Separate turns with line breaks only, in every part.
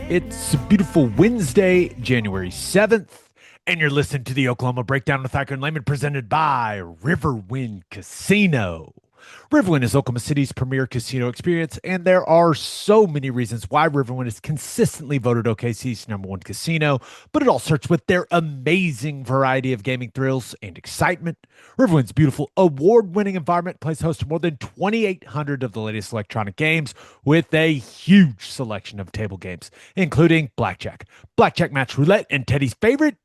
It's a beautiful Wednesday, January 7th, and you're listening to the Oklahoma Breakdown with Ikard and Lehman presented by Riverwind Casino. Riverwind is Oklahoma City's premier casino experience, and there are so many reasons why Riverwind is consistently voted OKC's number one casino, but it all starts with their amazing variety of gaming thrills and excitement. Riverwind's beautiful award-winning environment plays host to more than 2,800 of the latest electronic games with a huge selection of table games, including blackjack match roulette, and Teddy's favorite,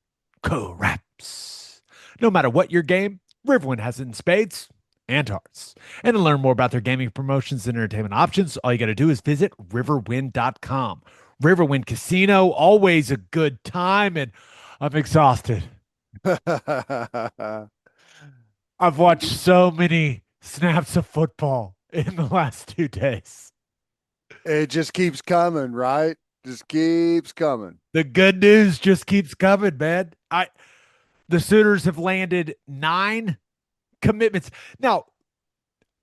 craps. No matter what your game, Riverwind has it in spades and hearts. And to learn more about their gaming promotions and entertainment options, all you got to do is visit riverwind.com. Riverwind Casino, always a good time, and I'm exhausted. I've watched so many snaps of football in the last 2 days.
It just keeps coming, right? Just keeps coming.
The good news just keeps coming, man. The Sooners have landed 9 commitments. Now,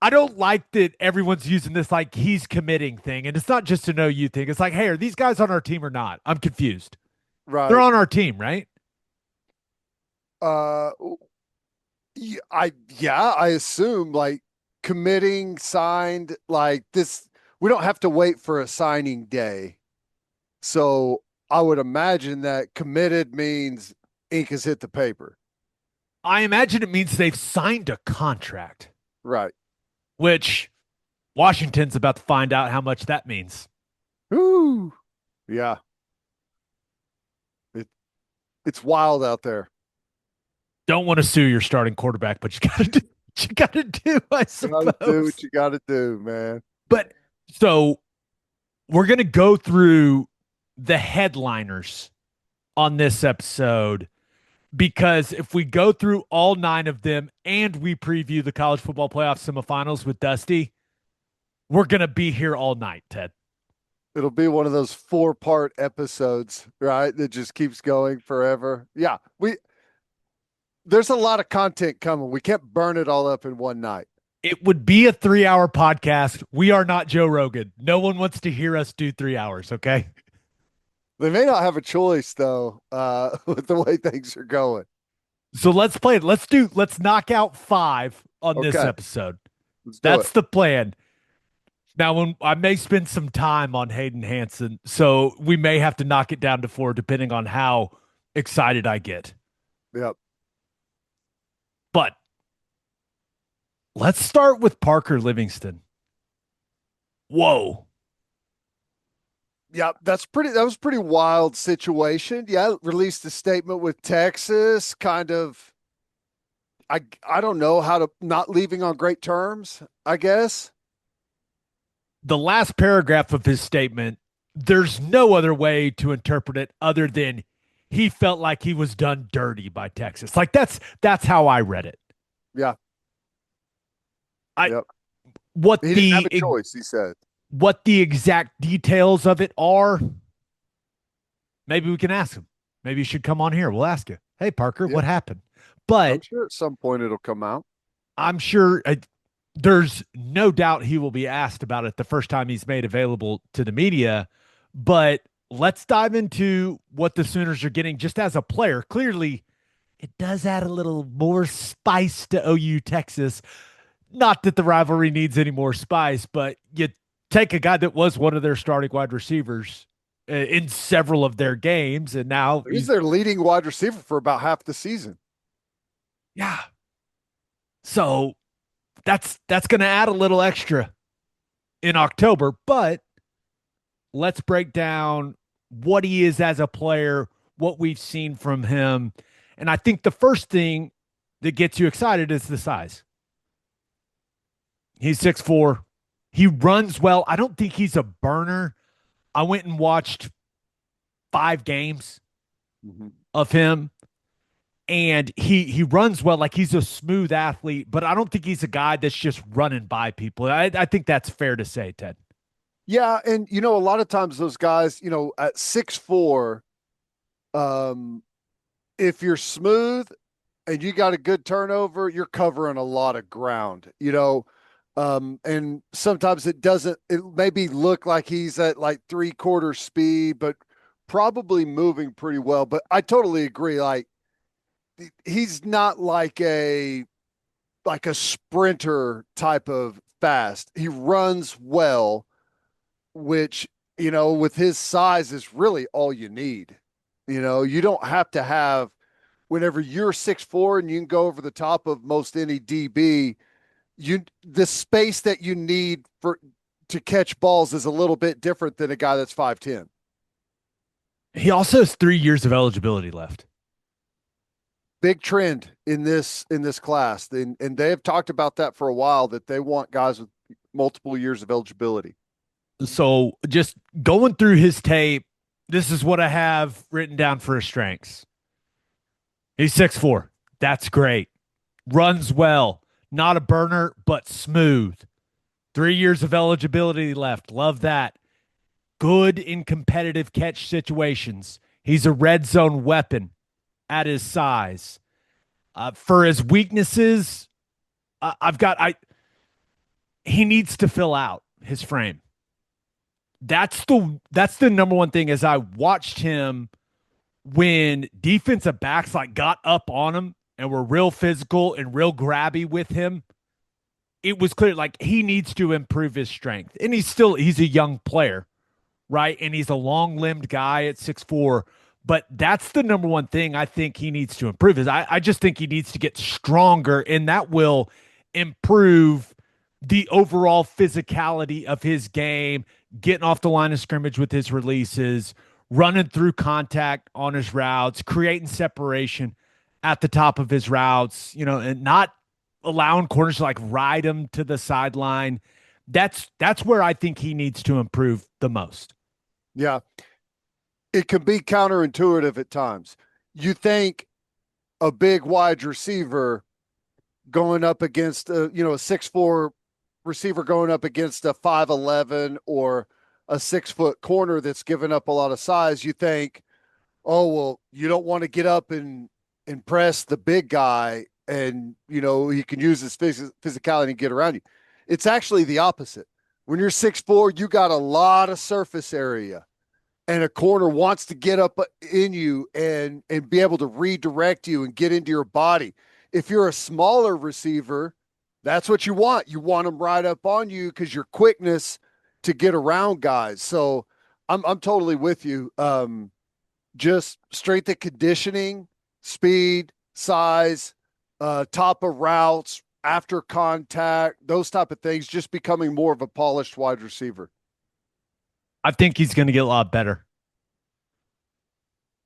I don't like that everyone's using this like he's committing thing, and it's not just an OU thing. It's like, hey, are these guys on our team or not? I'm confused. They're
Right.
on our team, right?
Uh I assume like committing signed like this we don't have to wait for a signing day. So I would imagine that committed means ink has hit the paper.
I imagine it means they've signed a contract,
Right.
which Washington's about to find out how much that means.
Woo. Yeah. It it's wild out there.
Don't want to sue your starting quarterback, but you got to do what you got to do, I
You gotta do
suppose.
what you gotta do, man.
But so we're going to go through the headliners on this episode because if we go through all 9 of them and we preview the college football playoff semifinals with Dusty, we're going to be here all night, Ted.
It'll be one of those 4-part episodes, right? That just keeps going forever. Yeah. There's a lot of content coming. We can't burn it all up in one night.
It would be a 3-hour podcast. We are not Joe Rogan. No one wants to hear us do 3 hours, okay?
They may not have a choice though, with the way things are going.
So let's play it. Let's knock out 5 on this
Okay,
episode.
let's do it.
That's the plan. Now, when I may spend some time on Hayden Hansen, so we may have to knock it down to 4 depending on how excited I get.
Yep.
But let's start with Parker Livingston. Whoa.
Yeah, that was pretty wild situation. Yeah, released a statement with Texas, kind of I don't know how to not leaving on great terms, I guess.
The last paragraph of his statement, there's no other way to interpret it other than he felt like he was done dirty by Texas. Like that's how I read it.
Yeah.
I
Yep.
what
He didn't have a
the
choice, he said.
what the exact details of it are, maybe we can ask him. Maybe you should come on here. We'll ask you. Hey Parker,
Yep.
what happened?
I'm
But
sure at some point it'll come out.
I'm sure there's no doubt he will be asked about it the first time he's made available to the media. But let's dive into what the Sooners are getting just as a player. Clearly, it does add a little more spice to OU Texas. Not that the rivalry needs any more spice, but you take a guy that was one of their starting wide receivers in several of their games, and now
He's their leading wide receiver for about half the season.
yeah. So that's going to add a little extra in October, but let's break down what he is as a player, what we've seen from him. And I think the first thing that gets you excited is the size. He's 6'4". He runs well. I don't think he's a burner. I went and watched 5 games of him, and he runs well. Like, he's a smooth athlete, but I don't think he's a guy that's just running by people. I think that's fair to say, Ted.
Yeah, and a lot of times those guys, at 6'4", if you're smooth and you got a good turnover, you're covering a lot of ground. And sometimes it doesn't, it maybe look like he's at like 3/4 speed, but probably moving pretty well. But I totally agree. Like he's not like a sprinter type of fast. He runs well, which, with his size is really all you need. You don't have to have whenever you're 6'4" and you can go over the top of most any DB, the space that you need to catch balls is a little bit different than a guy that's 5'10".
He also has 3 years of eligibility left.
Big trend in this class. And they have talked about that for a while, that they want guys with multiple years of eligibility.
So just going through his tape, this is what I have written down for his strengths. He's 6'4". That's great. Runs well. Not a burner, but smooth. 3 years of eligibility left. Love that. Good in competitive catch situations. He's a red zone weapon at his size. For his weaknesses, he needs to fill out his frame. That's the number one thing. As I watched him when defensive backs like got up on him and were real physical and real grabby with him, it was clear like he needs to improve his strength. And he's a young player, right? And he's a long-limbed guy at 6'4". But that's the number one thing I think he needs to improve is I just think he needs to get stronger, and that will improve the overall physicality of his game, getting off the line of scrimmage with his releases, running through contact on his routes, creating separation at the top of his routes, and not allowing corners to like ride him to the sideline. That's where I think he needs to improve the most.
Yeah. It can be counterintuitive at times. You think a big wide receiver going up against a 6'4" receiver going up against a 5'11" or a 6-foot corner that's given up a lot of size, you think, oh, well, you don't want to get up and press the big guy and, he can use his physicality and get around you. It's actually the opposite. When you're 6'4", you got a lot of surface area, and a corner wants to get up in you and be able to redirect you and get into your body. If you're a smaller receiver, that's what you want. You want them right up on you because your quickness to get around guys. So I'm totally with you. Just strength and conditioning, speed, size, top of routes, after contact, those type of things, just becoming more of a polished wide receiver.
I think he's going to get a lot better.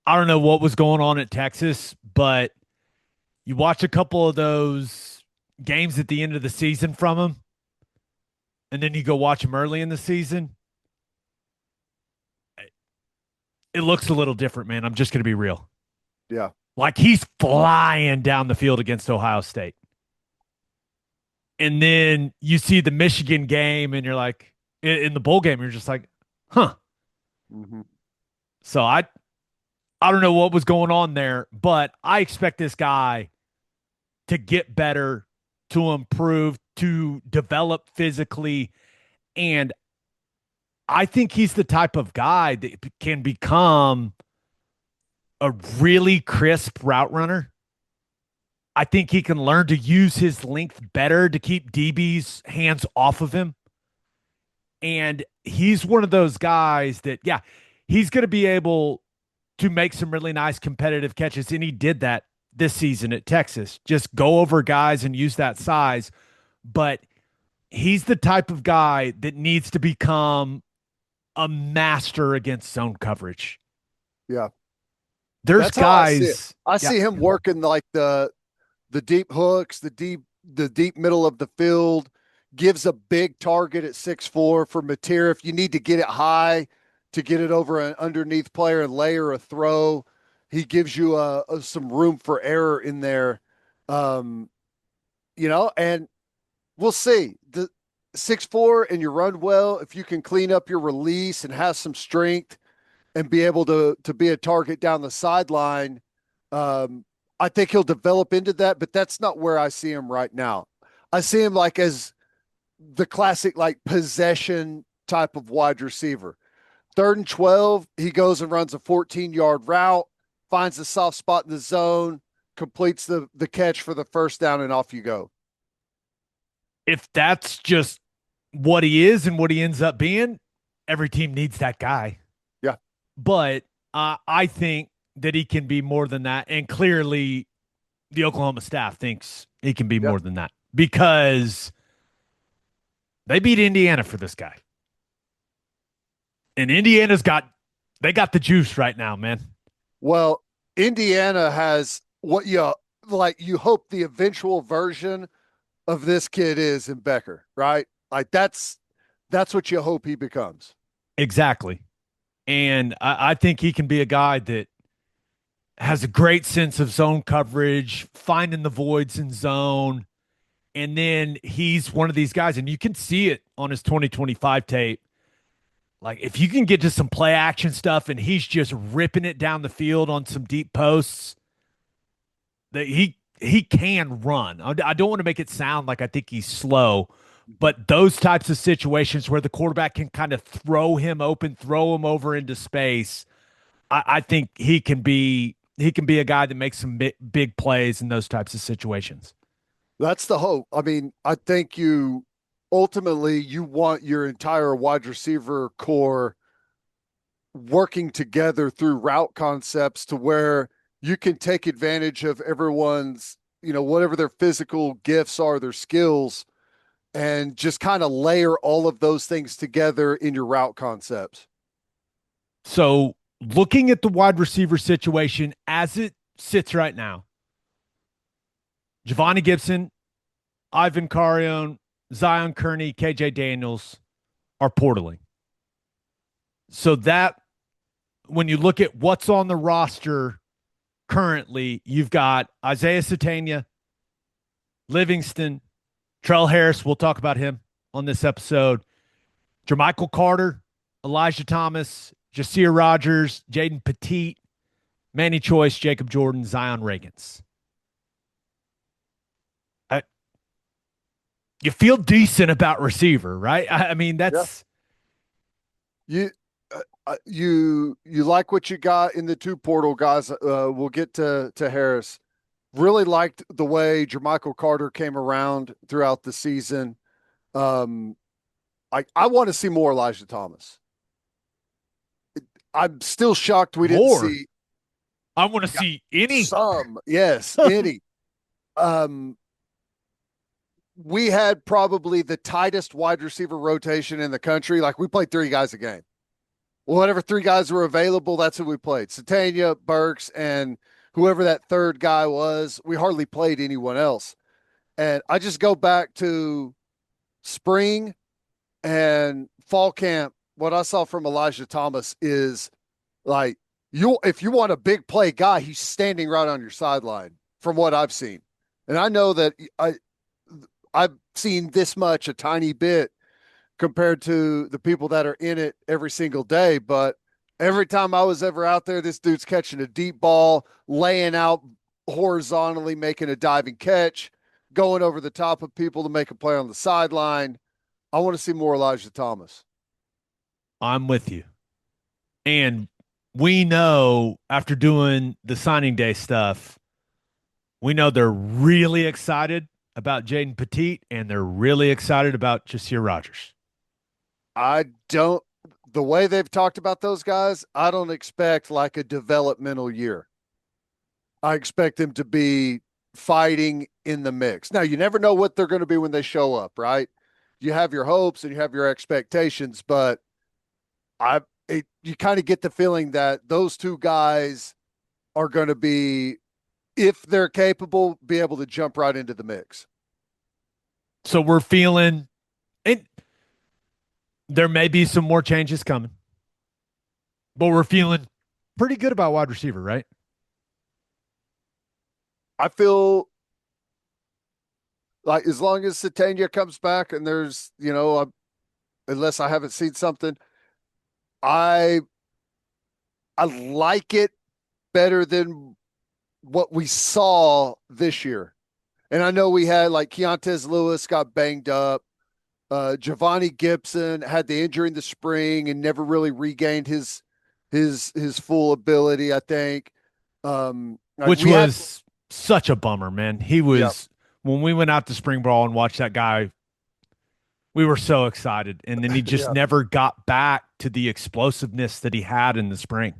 I don't know what was going on at Texas, but you watch a couple of those games at the end of the season from him, and then you go watch him early in the season. It looks a little different, man. I'm just going to be real.
Yeah.
Like he's flying down the field against Ohio State. And then you see the Michigan game, and you're like, in the bowl game, you're just like, huh.
Mm-hmm.
So I don't know what was going on there, but I expect this guy to get better, to improve, to develop physically. And I think he's the type of guy that can become a really crisp route runner. I think he can learn to use his length better to keep DB's hands off of him. And he's one of those guys that, yeah, he's going to be able to make some really nice competitive catches. And he did that this season at Texas. Just go over guys and use that size. But he's the type of guy that needs to become a master against zone coverage.
Yeah.
There's
That's
guys.
I see him working like the deep hooks, the deep middle of the field, gives a big target at 6'4" for Mateer. If you need to get it high to get it over an underneath player and layer a throw, he gives you some room for error in there. And we'll see. The 6'4" and you run well, if you can clean up your release and have some strength and be able to be a target down the sideline, I think he'll develop into that, but that's not where I see him right now. I see him like as the classic like possession type of wide receiver. 3rd and 12, he goes and runs a 14-yard route, finds a soft spot in the zone, completes the catch for the first down, and off you go.
If that's just what he is and what he ends up being, every team needs that guy.
Yeah.
But I think that he can be more than that. And clearly, the Oklahoma staff thinks he can be
Yeah.
more than that because they beat Indiana for this guy. And they got the juice right now, man.
Well, Indiana has what you hope the eventual version of this kid is in Becker, right? Like that's what you hope he becomes.
Exactly. And I think he can be a guy that has a great sense of zone coverage, finding the voids in zone. And then he's one of these guys, and you can see it on his 2025 tape. Like, if you can get to some play action stuff and he's just ripping it down the field on some deep posts, that he can run. I don't want to make it sound like I think he's slow, but those types of situations where the quarterback can kind of throw him open, throw him over into space, I think he can be a guy that makes some big plays in those types of situations.
That's the hope. I mean, I think you ultimately you want your entire wide receiver core working together through route concepts to where you can take advantage of everyone's, whatever their physical gifts are, their skills, and just kind of layer all of those things together in your route concepts.
So, looking at the wide receiver situation as it sits right now, Giovanni Gibson, Ivan Carione, Zion Kearney, KJ Daniels are portaling. So that when you look at what's on the roster currently, you've got Isaiah Satania, Livingstone, Trell Harris. We'll talk about him on this episode. Jermichael Carter, Elijah Thomas, Jasir Rogers, Jaden Petit, Manny Choice, Jacob Jordan, Zion Reagans. You feel decent about receiver, right? I mean, that's
you. You like what you got in the two portal guys. We'll get to Harris. Really liked the way Jermichael Carter came around throughout the season. I want to see more Elijah Thomas. I'm still shocked we didn't see.
I want to see any.
Some, yes, any. We had probably the tightest wide receiver rotation in the country. Like we played 3 guys a game. Whatever 3 guys were available, that's who we played. Satania, Burks, and whoever that third guy was. We hardly played anyone else. And I just go back to spring and fall camp. What I saw from Elijah Thomas is like if you want a big play guy, he's standing right on your sideline from what I've seen. And I know that I've seen this much a tiny bit compared to the people that are in it every single day. But every time I was ever out there, this dude's catching a deep ball, laying out horizontally, making a diving catch, going over the top of people to make a play on the sideline. I want to see more Elijah Thomas.
I'm with you. And we know after doing the signing day stuff, we know they're really excited about Jaden Petit and they're really excited about Jasir Rogers.
The way they've talked about those guys, I don't expect like a developmental year. I expect them to be fighting in the mix. Now, you never know what they're going to be when they show up, right? You have your hopes and you have your expectations, but you kind of get the feeling that those 2 guys are going to be, if they're capable, be able to jump right into the mix.
So we're feeling, and there may be some more changes coming, but we're feeling pretty good about wide receiver, right?
I feel like as long as Satania comes back and there's, unless I haven't seen something, I like it better than what we saw this year. And I know we had like Keontez Lewis got banged up. Giovanni Gibson had the injury in the spring and never really regained his full ability, I think.
Which was such a bummer, man. He
yeah,
was when we went out to spring ball and watched that guy, we were so excited. And then he just
yeah.
never got back to the explosiveness that he had in the spring.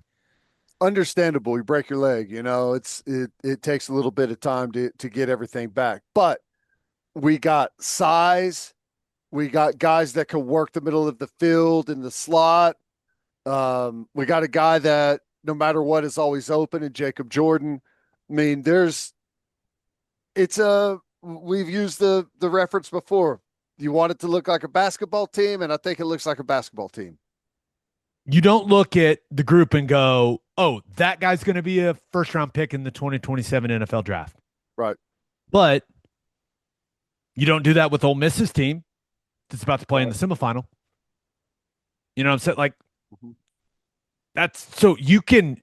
Understandable. You break your leg, it takes a little bit of time to get everything back. But we got size, we got guys that can work the middle of the field in the slot. We got a guy that no matter what is always open in Jacob Jordan. I mean, we've used the reference before. You want it to look like a basketball team, and I think it looks like a basketball team.
You don't look at the group and go, oh, that guy's going to be a first round pick in the 2027 NFL draft.
Right.
But you don't do that with Ole Miss's team that's about to play in the semifinal. You know what I'm saying? Like, that's so you can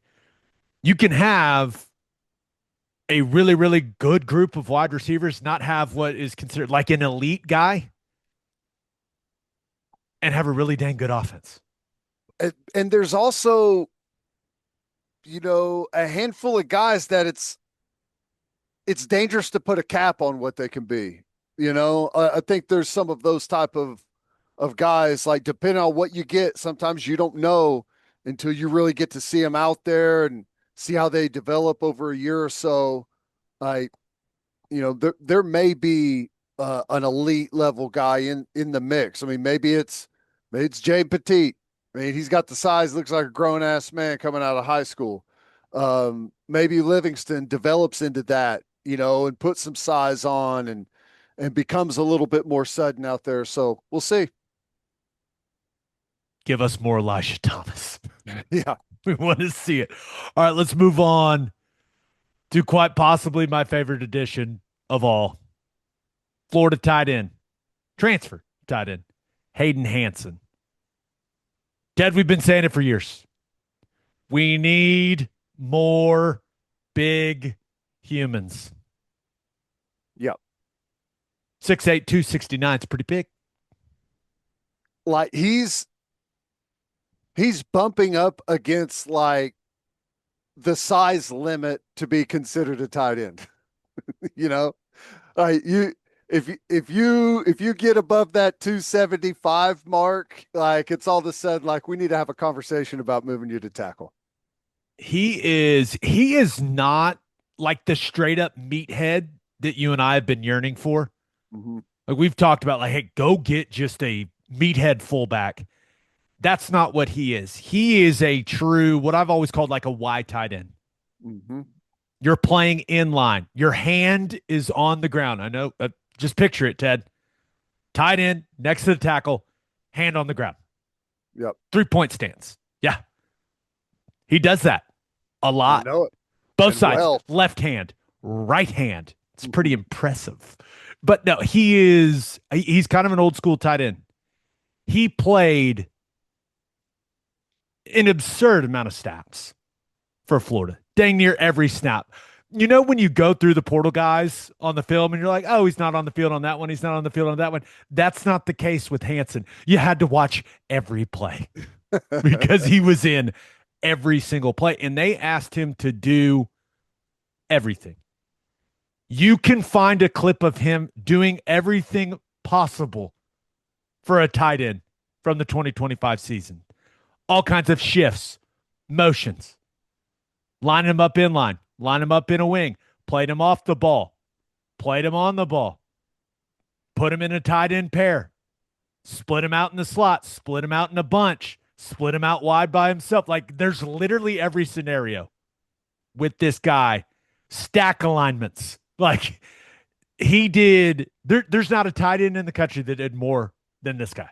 have a really, really good group of wide receivers, not have what is considered like an elite guy, and have a really dang good offense.
And there's also, a handful of guys that it's dangerous to put a cap on what they can be. I think there's some of those type of guys, like depending on what you get, sometimes you don't know until you really get to see them out there and see how they develop over a year or so. Like, there may be an elite level guy in the mix. I mean, maybe it's Jay Petit. I mean, he's got the size, looks like a grown ass man coming out of high school. Maybe Livingstone develops into that, and puts some size on and becomes a little bit more sudden out there. So we'll see.
Give us more Elijah Thomas.
Yeah.
We want to see it. All right, let's move on to quite possibly my favorite addition of all. Florida tight end, transfer tight end, Hayden Hansen. Ted, we've been saying it for years. We need more big humans.
Yep.
6'8", 269 is pretty big.
Like he's bumping up against like the size limit to be considered a tight end. If you get above that 275 mark, like it's all of a sudden like we need to have a conversation about moving you to tackle.
He is not like the straight up meathead that you and I have been yearning for.
Mm-hmm.
Like we've talked about, like, hey, go get just a meathead fullback. That's not what he is. He is a true, what I've always called like a Y tight end.
Mm-hmm.
You're playing in line. Your hand is on the ground. I know. Just picture it, Ted. Tight end next to the tackle, hand on the ground.
Yep.
3-point stance. Yeah. He does that a lot.
I know it.
Both sides, left hand, right hand. It's pretty impressive. But no, he's kind of an old school tight end. He played an absurd amount of snaps for Florida. Dang near every snap. You know, when you go through the portal guys on the film and you're like, oh, he's not on the field on that one. He's not on the field on that one. That's not the case with Hansen. You had to watch every play because he was in every single play. And they asked him to do everything. You can find a clip of him doing everything possible for a tight end from the 2025 season. All kinds of shifts, motions, line him up in line, line him up in a wing, played him off the ball, played him on the ball, put him in a tight end pair, split him out in the slot, split him out in a bunch, split him out wide by himself. Like there's literally every scenario with this guy. Stack alignments. Like he did. There's not a tight end in the country that did more than this guy.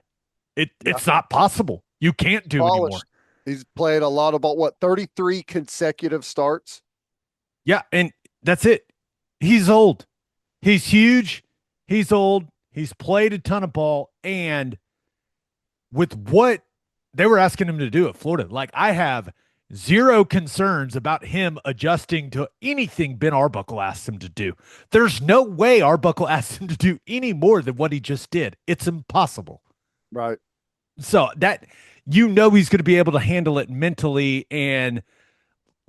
It's not possible. You can't do anymore.
He's played a lot about 33 consecutive starts.
Yeah, and that's it. He's old. He's huge. He's old. He's played a ton of ball. And with what they were asking him to do at Florida, like I have Zero concerns about him adjusting to anything Ben Arbuckle asked him to do. There's no way Arbuckle asked him to do any more than what he just did. It's impossible.
Right.
So that he's going to be able to handle it mentally. And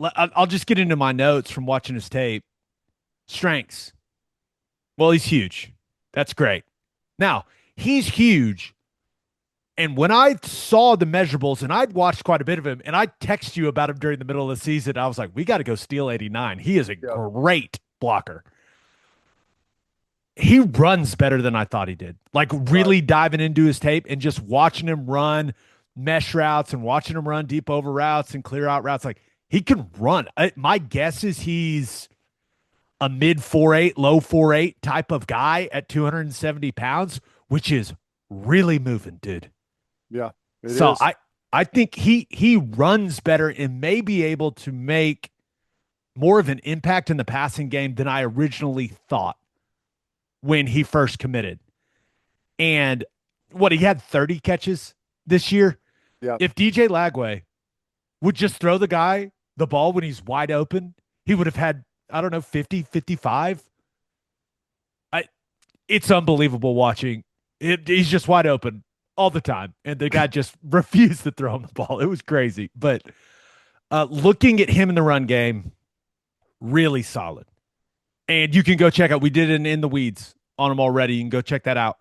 I'll just get into my notes from watching his tape. Strengths. Well, he's huge. That's great. Now, he's huge. And when I saw the measurables, and I'd watched quite a bit of him, and I text you about him during the middle of the season, I was like, we got to go steal 89. He is a great blocker. He runs better than I thought he did. Like really diving into his tape and just watching him run mesh routes and watching him run deep over routes and clear out routes. Like he can run. My guess is he's a mid 4.8, low 4.8 type of guy at 270 pounds, which is really moving, dude.
Yeah.
So I think he runs better and may be able to make more of an impact in the passing game than I originally thought when he first committed. And he had 30 catches this year.
Yeah.
If DJ Lagway would just throw the ball when he's wide open, he would have had, I don't know, 50, 55. It's unbelievable watching. He's just wide open all the time. And the guy just refused to throw him the ball. It was crazy. But looking at him in the run game, really solid. And you can go check out, we did an In the Weeds on him already. You can go check that out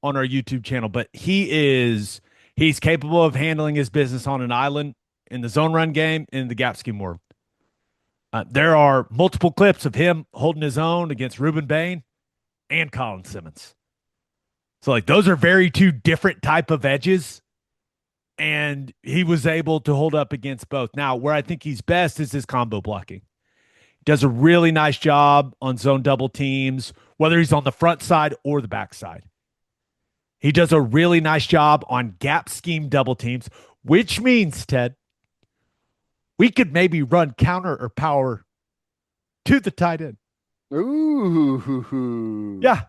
on our YouTube channel. But he's capable of handling his business on an island in the zone run game in the gap scheme world. There are multiple clips of him holding his own against Ruben Bain and Colin Simmons. So like those are very two different type of edges. And he was able to hold up against both. Now, where I think he's best is his combo blocking. Does a really nice job on zone double teams, whether he's on the front side or the back side. He does a really nice job on gap scheme double teams, which means, Ted, we could maybe run counter or power to the tight end.
Ooh.
Yeah.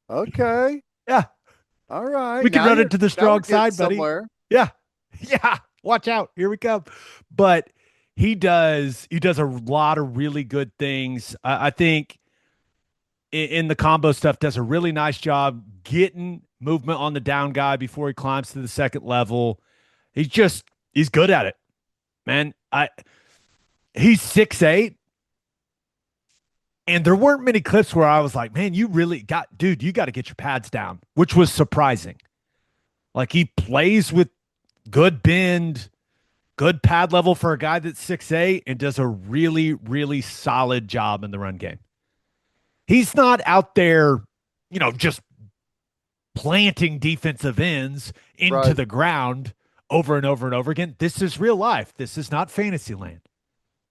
Okay.
Yeah.
All right.
We can run it to the strong side, buddy.
Somewhere.
Yeah. Yeah. Watch out. Here we come. But he does a lot of really good things. I think in the combo stuff does a really nice job getting movement on the down guy before he climbs to the second level. He's good at it, man. He's 6'8", and there weren't many clips where I was like, man, you got to get your pads down, which was surprising. Like he plays with good bend, good pad level for a guy that's 6'8", and does a really, really solid job in the run game. He's not out there, just planting defensive ends into the ground over and over and over again. This is real life. This is not fantasy land.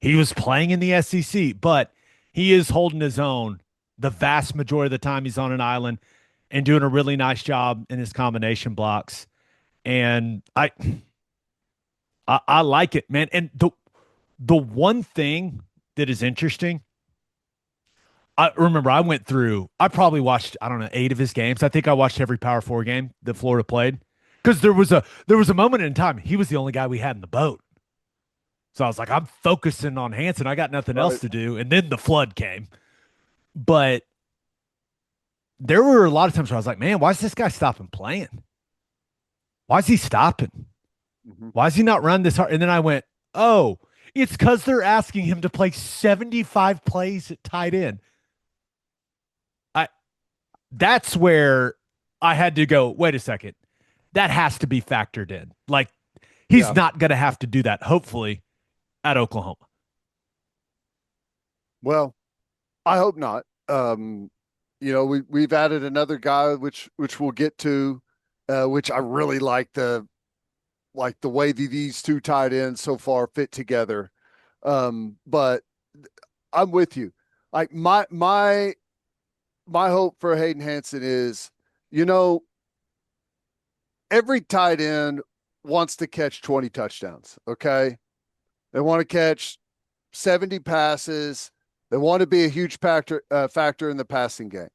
He was playing in the SEC, but he is holding his own the vast majority of the time he's on an island and doing a really nice job in his combination blocks. And I like it, man. And the one thing that is interesting, I remember I probably watched, I don't know, 8 of his games. I think I watched every Power 4 game that Florida played because there was a moment in time he was the only guy we had in the boat. So I was like, I'm focusing on Hansen. I got nothing else to do. And then the flood came. But there were a lot of times where I was like, man, why is this guy stopping playing? Why is he stopping? Mm-hmm. Why is he not running this hard? And then I went, oh, it's because they're asking him to play 75 plays at tight end. That's where I had to go, wait a second. That has to be factored in. Like, he's not going to have to do that, hopefully, at Oklahoma.
Well, I hope not. We've added another guy, which we'll get to, which I really like the way these two tight ends so far fit together. But I'm with you. Like my hope for Hayden Hansen is, every tight end wants to catch 20 touchdowns. Okay. They want to catch 70 passes. They want to be a huge factor in the passing game.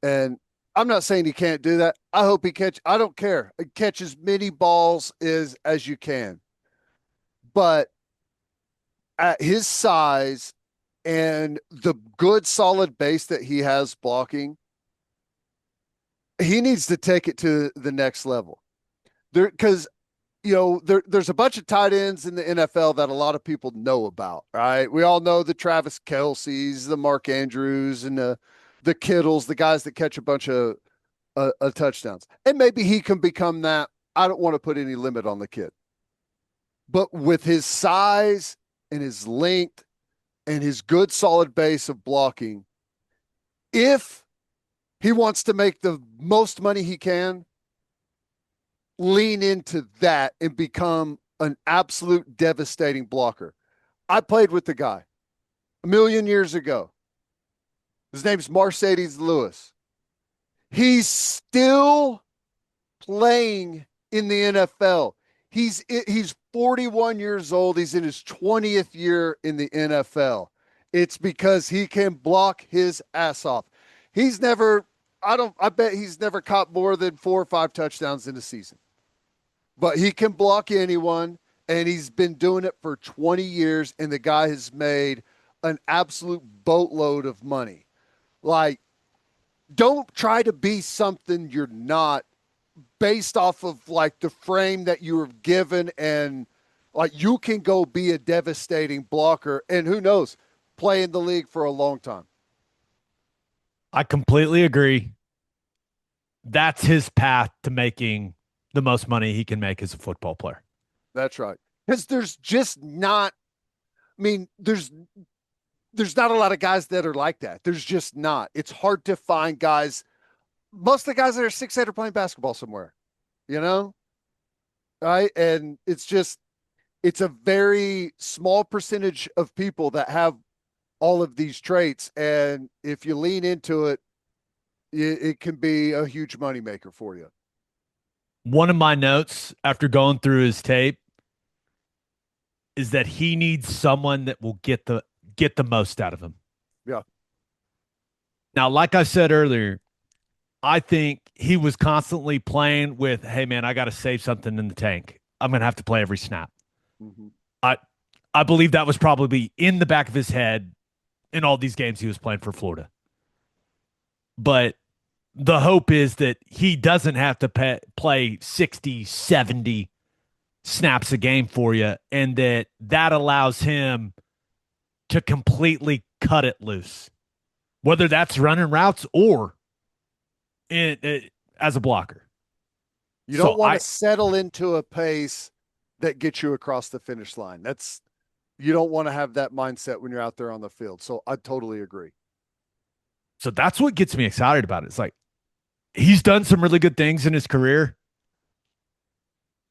And I'm not saying he can't do that. I hope he I don't care. Catch as many balls as you can. But at his size and the good solid base that he has blocking, he needs to take it to the next level. Because there's a bunch of tight ends in the NFL that a lot of people know about, right? We all know the Travis Kelce's, the Mark Andrews, and the Kittles, the guys that catch a bunch of touchdowns. And maybe he can become that. I don't want to put any limit on the kid. But with his size and his length and his good solid base of blocking, if he wants to make the most money he can, lean into that and become an absolute devastating blocker. I played with the guy a million years ago. His name's Mercedes Lewis. He's still playing in the NFL. He's 41 years old. He's in his 20th year in the NFL. It's because he can block his ass off. I bet he's never caught more than 4 or 5 touchdowns in a season. But he can block anyone, and he's been doing it for 20 years, and the guy has made an absolute boatload of money. Like, don't try to be something you're not based off of, like, the frame that you were given, and, like, you can go be a devastating blocker, and who knows, play in the league for a long time.
I completely agree. That's his path to making the most money he can make as a football player.
That's right. Because there's just not, there's not a lot of guys that are like that. There's just not. It's hard to find guys. Most of the guys that are 6'8" are playing basketball somewhere, right? And it's a very small percentage of people that have all of these traits. And if you lean into it, it can be a huge moneymaker for you.
One of my notes after going through his tape is that he needs someone that will get the most out of him.
Yeah.
Now, like I said earlier, I think he was constantly playing with, hey, man, I got to save something in the tank. I'm going to have to play every snap.
Mm-hmm.
I believe that was probably in the back of his head in all these games he was playing for Florida. But the hope is that he doesn't have to play 60, 70 snaps a game for you, and that allows him to completely cut it loose, whether that's running routes or as a blocker.
You don't want to settle into a pace that gets you across the finish line. You don't want to have that mindset when you're out there on the field. So I totally agree.
So that's what gets me excited about it. It's like, he's done some really good things in his career,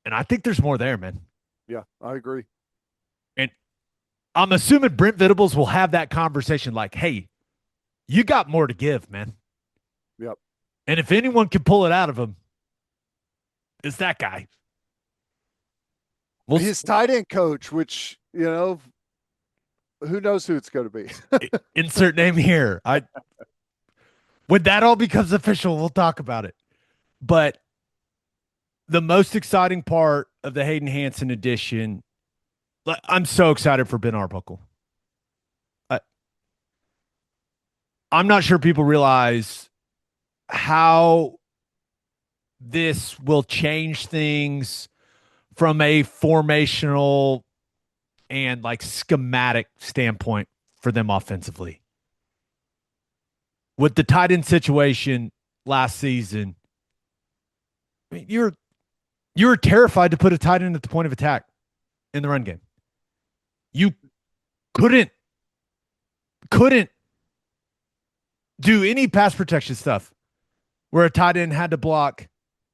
and I think there's more there, man.
Yeah, I agree.
And I'm assuming Brent Venables will have that conversation like, hey, you got more to give, man.
Yep.
And if anyone can pull it out of him, it's that guy.
His tight end coach, which, who knows who it's going to be.
Insert name here. When that all becomes official, we'll talk about it. But the most exciting part of the Hayden Hansen edition, I'm so excited for Ben Arbuckle. I'm not sure people realize how this will change things from a formational and like schematic standpoint for them offensively. With the tight end situation last season, I mean, you were terrified to put a tight end at the point of attack in the run game. You couldn't do any pass protection stuff where a tight end had to block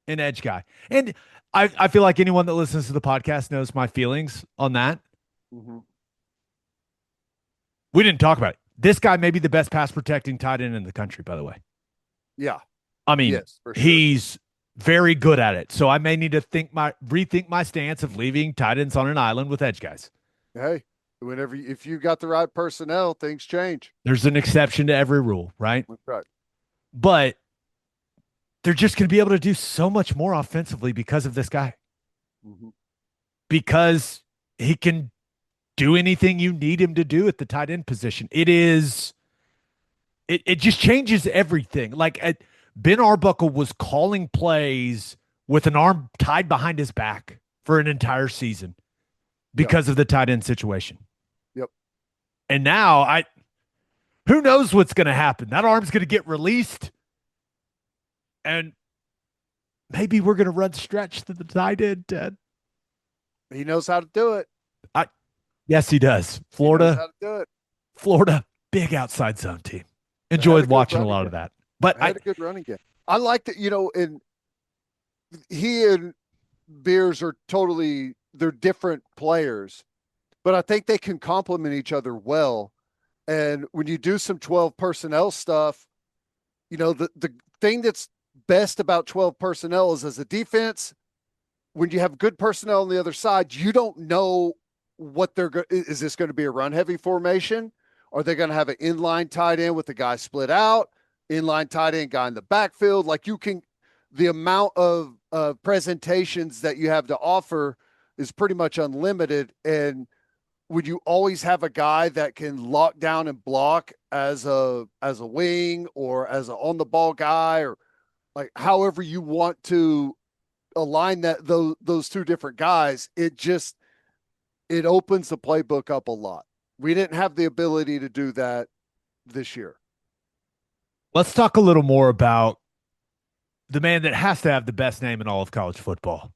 an edge guy. And I feel like anyone that listens to the podcast knows my feelings on that.
Mm-hmm.
We didn't talk about it. This guy may be the best pass protecting tight end in the country, by the way.
Yeah.
I mean,
yes, for sure.
He's very good at it. So I may need to rethink my stance of leaving tight ends on an island with edge guys.
Hey, if you got the right personnel, things change.
There's an exception to every rule, right?
That's right.
But they're just going to be able to do so much more offensively because of this guy.
Mm-hmm.
Because he can do anything you need him to do at the tight end position. It just changes everything. Ben Arbuckle was calling plays with an arm tied behind his back for an entire season because of the tight end situation.
Yep.
And now who knows what's going to happen? That arm's going to get released, and maybe we're going to run stretch to the tight end, Ted.
He knows how to do it.
Yes, he does. Florida,
he knows how to do it.
Florida, big outside zone team. Enjoyed watching a lot of that. But
I had a good running game. I like that, and he and Beers are they're different players, but I think they can complement each other well. And when you do some 12 personnel stuff, the thing that's best about 12 personnel is, as a defense, when you have good personnel on the other side, you don't know what is this going to be a run heavy formation? Are they going to have an inline tight end with the guy split out, inline tight end guy in the backfield? The amount of presentations that you have to offer is pretty much unlimited. And would you always have a guy that can lock down and block as a wing or as a on the ball guy, or however you want to align those two different guys? It opens the playbook up a lot. We didn't have the ability to do that this year.
Let's talk a little more about the man that has to have the best name in all of college football.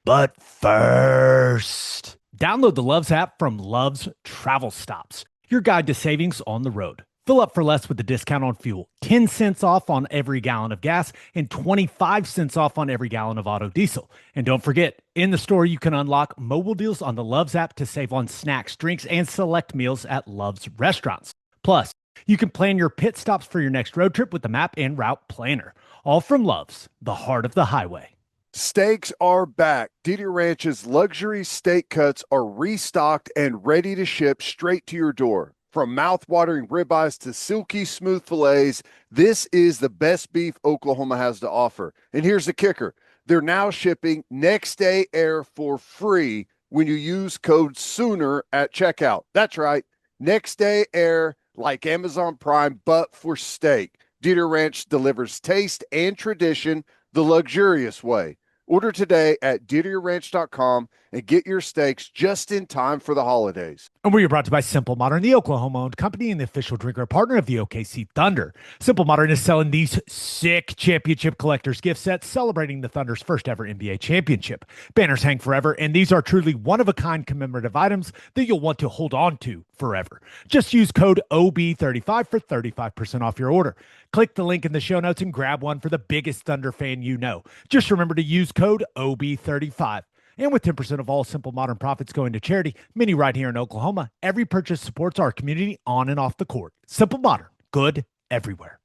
But first, download the Loves app from Love's Travel Stops, your guide to savings on the road. Fill up for less with a discount on fuel, 10 cents off on every gallon of gas, and 25 cents off on every gallon of auto diesel. And don't forget, in the store, you can unlock mobile deals on the Loves app to save on snacks, drinks, and select meals at Love's restaurants. Plus, you can plan your pit stops for your next road trip with the map and route planner. All from Love's, the heart of the highway.
Steaks are back. Didi Ranch's luxury steak cuts are restocked and ready to ship straight to your door. From mouth-watering ribeyes to silky smooth fillets, this is the best beef Oklahoma has to offer. And here's the kicker. They're now shipping next day air for free when you use code SOONER at checkout. That's right. Next day air, like Amazon Prime, but for steak. Didi Ranch delivers taste and tradition the luxurious way. Order today at DidierRanch.com and get your steaks just in time for the holidays.
And we are brought to you by Simple Modern, the Oklahoma-owned company and the official drinker partner of the OKC Thunder. Simple Modern is selling these sick championship collector's gift sets celebrating the Thunder's first ever NBA championship. Banners hang forever, and these are truly one-of-a-kind commemorative items that you'll want to hold on to forever. Just use code OB35 for 35% off your order. Click the link in the show notes and grab one for the biggest Thunder fan you know. Just remember to use code OB35. And with 10% of all Simple Modern profits going to charity, many right here in Oklahoma, every purchase supports our community on and off the court. Simple Modern, good everywhere.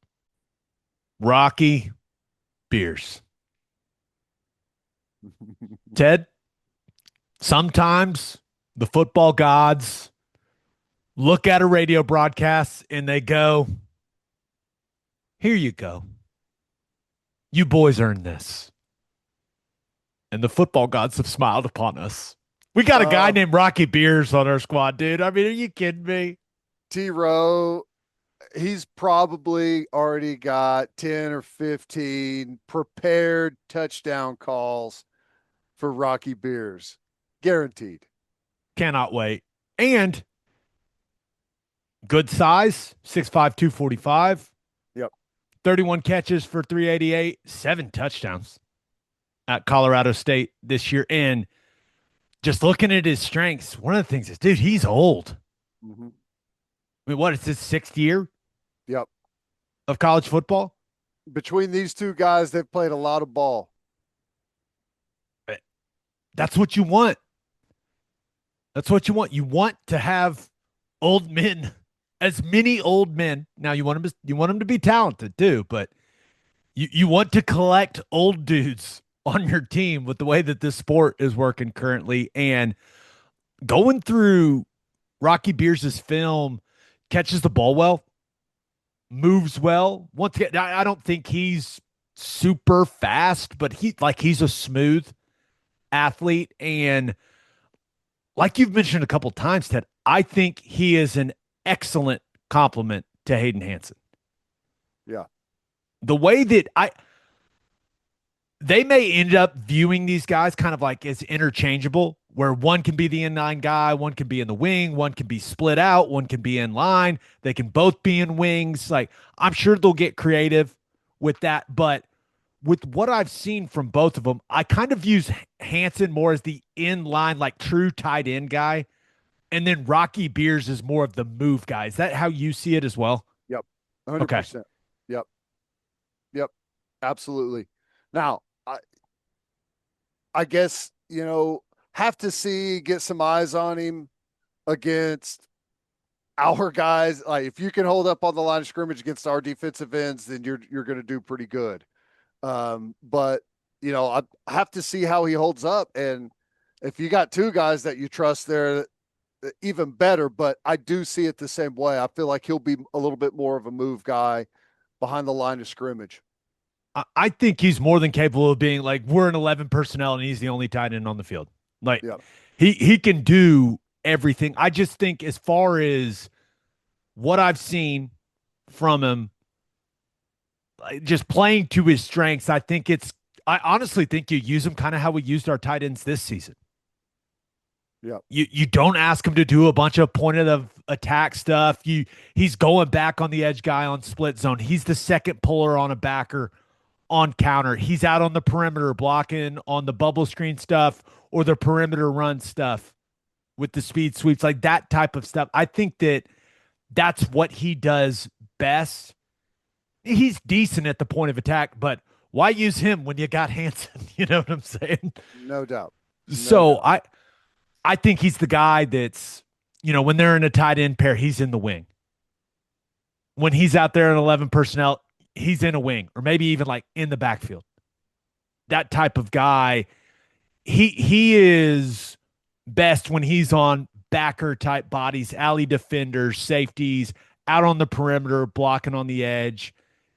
Rocky Beers. Ted, sometimes the football gods look at a radio broadcast and they go, here you go. You boys earned this. And the football gods have smiled upon us. We got a guy named Rocky Beers on our squad, dude. I mean, are you kidding me?
T-Row, he's probably already got 10 or 15 prepared touchdown calls for Rocky Beers. Guaranteed.
Cannot wait. And good size, 6'5", 245.
Yep.
31 catches for 388, 7 touchdowns at Colorado State this year. And just looking at his strengths, one of the things is, dude, he's old.
Mm-hmm.
I mean, what is his 6th year?
Yep.
Of college football?
Between these two guys, they've played a lot of ball.
That's what you want. That's what you want. You want to have old men, as many old men. Now you want them to be talented too, but you want to collect old dudes on your team with the way that this sport is working currently. And going through Rocky Beers' film, catches the ball well, moves well. Once again, I don't think he's super fast, but he's a smooth athlete. And like you've mentioned a couple times, Ted, I think he is an excellent complement to Hayden Hansen.
Yeah.
The way that they may end up viewing these guys kind of like as interchangeable, where one can be the inline guy, one can be in the wing, one can be split out, one can be in line. They can both be in wings. Like, I'm sure they'll get creative with that. But with what I've seen from both of them, I kind of use Hansen more as the inline, like true tight end guy. And then Rocky Beers is more of the move guy. Is that how you see it as well?
Yep.
Okay.
100%. Yep. Yep. Absolutely. Now, I guess, have to get some eyes on him against our guys. Like, if you can hold up on the line of scrimmage against our defensive ends, then you're going to do pretty good. But I have to see how he holds up, and if you got two guys that you trust there, even better. But I do see it the same way. I feel like he'll be a little bit more of a move guy behind the line of scrimmage.
I think he's more than capable of being like, we're an 11 personnel and he's the only tight end on the field. Like,
Yeah.
he can do everything. I just think as far as what I've seen from him, just playing to his strengths, I honestly think you use him kind of how we used our tight ends this season.
Yeah.
You don't ask him to do a bunch of pointed of attack stuff. He's going back on the edge guy on split zone. He's the second puller on a backer on counter. He's out on the perimeter blocking on the bubble screen stuff or the perimeter run stuff with the speed sweeps, like that type of stuff. I think that's what he does best. He's decent at the point of attack, but why use him when you got Hansen? You know what I'm saying?
No doubt.
So
doubt.
I think he's the guy that's, when they're in a tight end pair, he's in the wing. When he's out there in 11 personnel, he's in a wing or maybe even like in the backfield. That type of guy, he is best when he's on backer type bodies, alley defenders, safeties, out on the perimeter, blocking on the edge,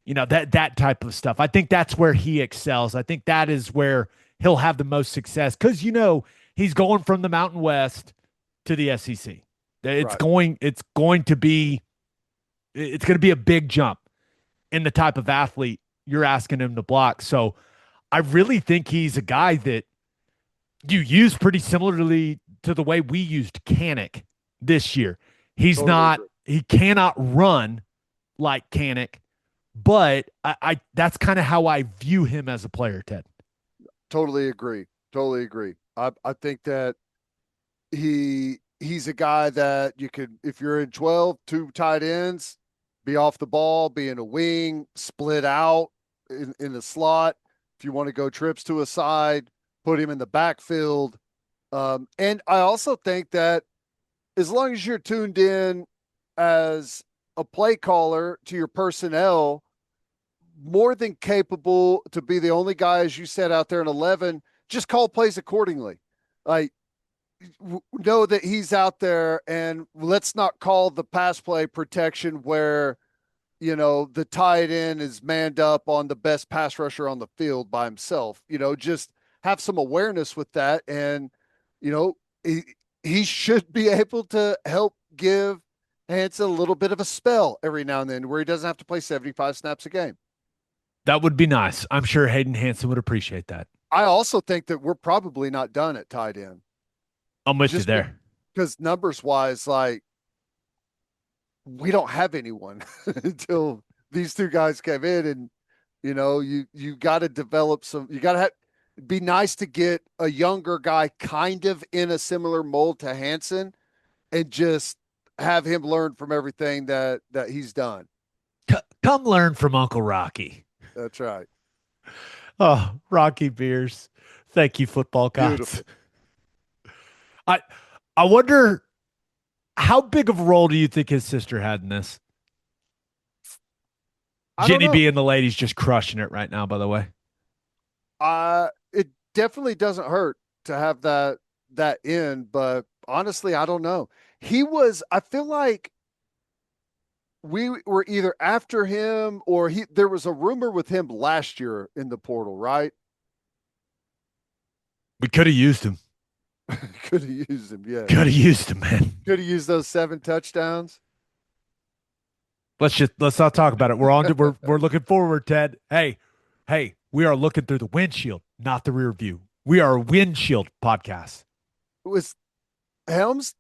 that type of stuff. I think that's where he excels. I think that is where he'll have the most success because he's going from the Mountain West to the SEC. It's
Right.
going to be a big jump in the type of athlete you're asking him to block. So I really think he's a guy that you use pretty similarly to the way we used Canick this year.
Totally agree.
He cannot run like Canick, but I that's kind of how I view him as a player, Ted.
Totally agree. Totally agree. I think that he's a guy that you could, if you're in 12, two tight ends, be off the ball, be in a wing, split out in the slot. If you want to go trips to a side, put him in the backfield. And I also think that as long as you're tuned in as a play caller to your personnel, more than capable to be the only guy, as you said, out there in 11, just call plays accordingly. Like, know that he's out there, and let's not call the pass play protection where, the tight end is manned up on the best pass rusher on the field by himself. Just have some awareness with that. And, he should be able to help give Hansen a little bit of a spell every now and then where he doesn't have to play 75 snaps a game.
That would be nice. I'm sure Hayden Hansen would appreciate that.
I also think that we're probably not done at tight end.
I'm with you there.
Because numbers wise, like, we don't have anyone until these two guys came in, and you got to develop some. You got to be nice to get a younger guy kind of in a similar mold to Hansen, and just have him learn from everything that he's done.
Come learn from Uncle Rocky.
That's right.
Oh, Rocky Beers. Thank you, football gods.
Beautiful.
I wonder how big of a role do you think his sister had in this? Jenny B and the ladies just crushing it right now, by the way.
It definitely doesn't hurt to have that in, but honestly, I don't know. I feel like we were either after him or there was a rumor with him last year in the portal, right?
We could have used him.
Could have used him, yeah.
Could have used him, man.
Could have used those 7 touchdowns.
Let's not talk about it. We're looking forward, Ted. Hey, we are looking through the windshield, not the rear view. We are a windshield podcast.
Was Helms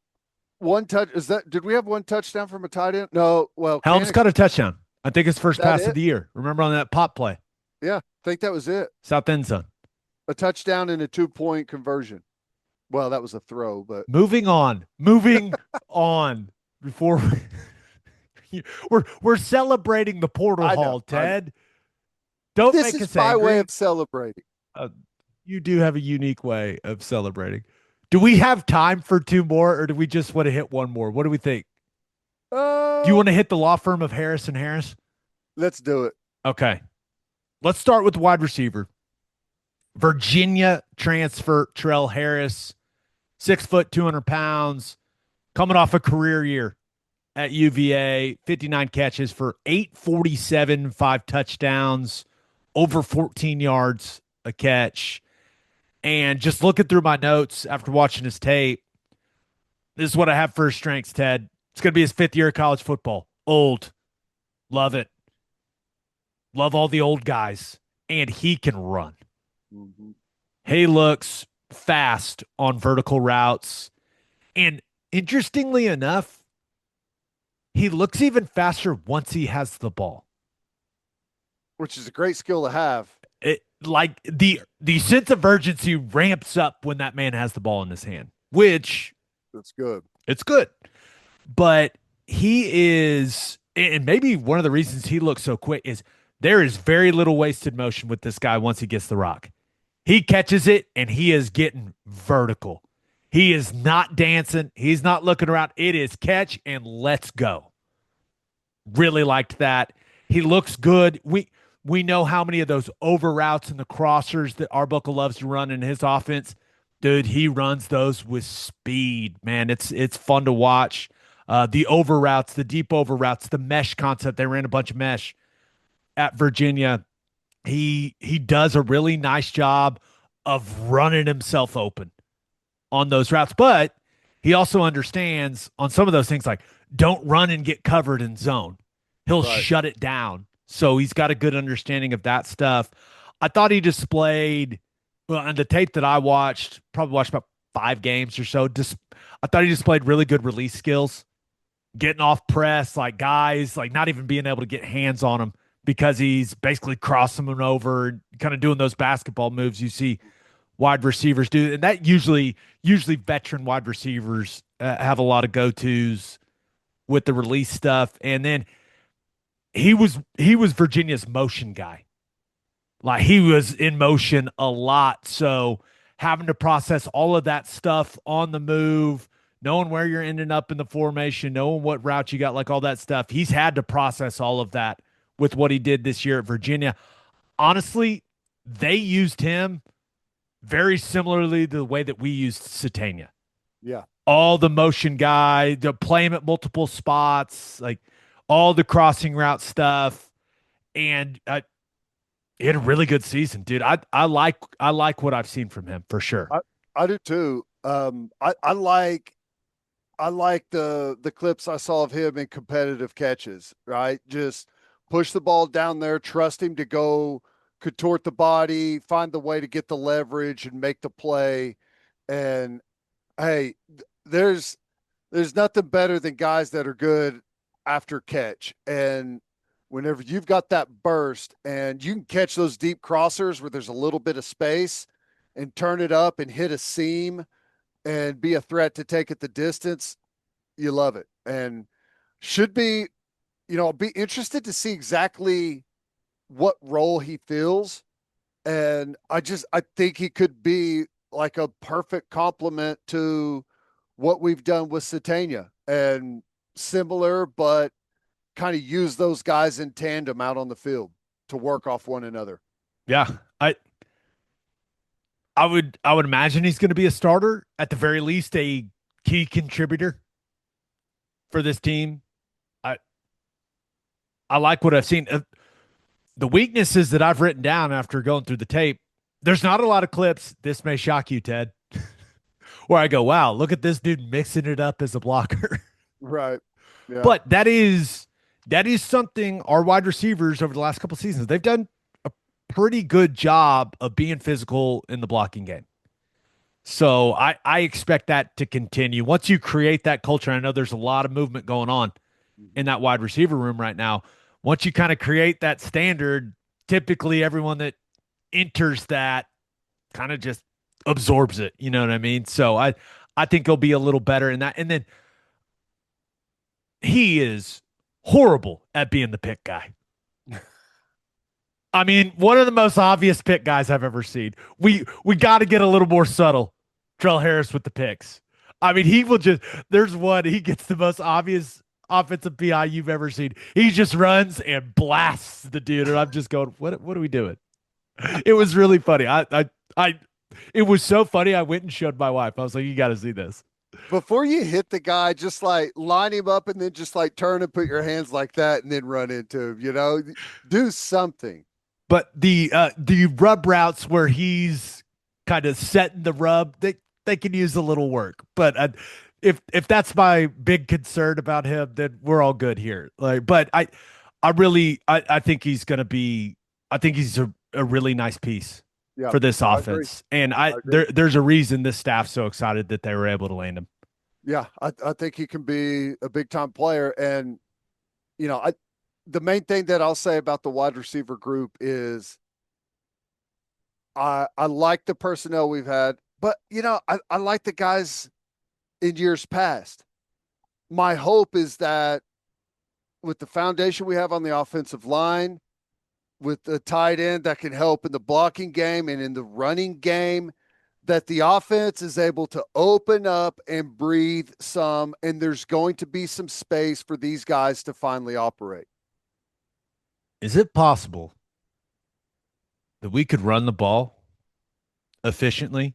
one touch? Is that did we have one touchdown from a tight end? No. Well,
Helms got a touchdown. I think his first pass
it?
of the year. Remember on that pop play?
Yeah, I think that was it.
South end zone.
A touchdown and a 2-point conversion. Well, that was a throw, but
moving on. Before we're celebrating the portal hall, Ted. Don't
this
make
is
us
my
angry.
way of celebrating.
You do have a unique way of celebrating. Do we have time for 2 more, or do we just want to hit 1 more? What do we think? Do you want to hit the law firm of Harris and Harris?
Let's do it.
Okay. Let's start with wide receiver. Virginia transfer Trell Harris, 6 foot, 200 pounds, coming off a career year at UVA, 59 catches for 847, 5 touchdowns, over 14 yards a catch. And just looking through my notes after watching his tape, this is what I have for his strengths, Ted. It's going to be his 5th year of college football. Old. Love it. Love all the old guys. And he can run.
Mm-hmm.
He looks fast on vertical routes. And interestingly enough, he looks even faster once he has the ball.
Which is a great skill to have.
Like the sense of urgency ramps up when that man has the ball in his hand, which
that's good.
It's good. But he is, and maybe one of the reasons he looks so quick is there is very little wasted motion with this guy once he gets the rock. He catches it and he is getting vertical. He is not dancing. He's not looking around. It is catch and let's go. Really liked that. He looks good. We know how many of those over routes and the crossers that Arbuckle loves to run in his offense. Dude, he runs those with speed, man. It's fun to watch. The over routes, the deep over routes, the mesh concept. They ran a bunch of mesh at Virginia. He does a really nice job of running himself open on those routes, but he also understands on some of those things, like don't run and get covered in zone. He'll shut it down. So he's got a good understanding of that stuff. I thought he displayed, well, on the tape that I watched, probably watched about 5 games or so, I thought he displayed really good release skills, getting off press, like guys, like not even being able to get hands on him because he's basically crossing them over and kind of doing those basketball moves you see wide receivers do. And that usually veteran wide receivers have a lot of go-tos with the release stuff. And then he was Virginia's motion guy. Like he was in motion a lot. So having to process all of that stuff on the move, knowing where you're ending up in the formation, knowing what route you got, like all that stuff. He's had to process all of that with what he did this year at Virginia. Honestly, they used him very similarly to the way that we used Satania.
Yeah.
All the motion guy, to play him at multiple spots, like all the crossing route stuff. And he had a really good season, dude. I like what I've seen from him for sure.
I do too. I like the clips I saw of him in competitive catches, right? Just push the ball down there, trust him to go contort the body, find the way to get the leverage and make the play. And hey, there's nothing better than guys that are good after catch. And whenever you've got that burst and you can catch those deep crossers where there's a little bit of space and turn it up and hit a seam and be a threat to take it the distance, you love it. And should be, I'll be interested to see exactly what role he fills. And I think he could be like a perfect complement to what we've done with Satania, and similar, but kind of use those guys in tandem out on the field to work off one another.
Yeah. I would imagine he's going to be a starter, at the very least a key contributor for this team. I like what I've seen. The weaknesses that I've written down after going through the tape, there's not a lot of clips. This may shock you, Ted. where I go, wow, look at this dude mixing it up as a blocker.
Right. Yeah.
But that is something our wide receivers over the last couple seasons, they've done a pretty good job of being physical in the blocking game. So I expect that to continue. Once you create that culture, I know there's a lot of movement going on in that wide receiver room right now. Once you kind of create that standard, typically everyone that enters that kind of just absorbs it. You know what I mean? So I think he'll be a little better in that. And then he is horrible at being the pick guy. I mean, one of the most obvious pick guys I've ever seen. We got to get a little more subtle. Trell Harris with the picks. I mean, he will just. There's one. He gets the most obvious offensive PI you've ever seen. He just runs and blasts the dude, and I'm just going, what are we doing? It was really funny. I it was so funny. I went and showed my wife. I was like, you got to see this.
Before you hit the guy, just like line him up and then just like turn and put your hands like that and then run into him, do something.
But the rub routes where he's kind of setting the rub, they can use a little work. But if that's my big concern about him, then we're all good here. Like, but I think he's gonna be. I think he's a really nice piece
Yeah,
for this
I
offense, and
I agree.
there's a reason this staff's so excited that they were able to land him.
Yeah, I think he can be a big time player. And, the main thing that I'll say about the wide receiver group is I like the personnel we've had, but I like the guys in years past. My hope is that with the foundation we have on the offensive line, with the tight end that can help in the blocking game and in the running game, that the offense is able to open up and breathe some, and there's going to be some space for these guys to finally operate.
Is it possible that we could run the ball efficiently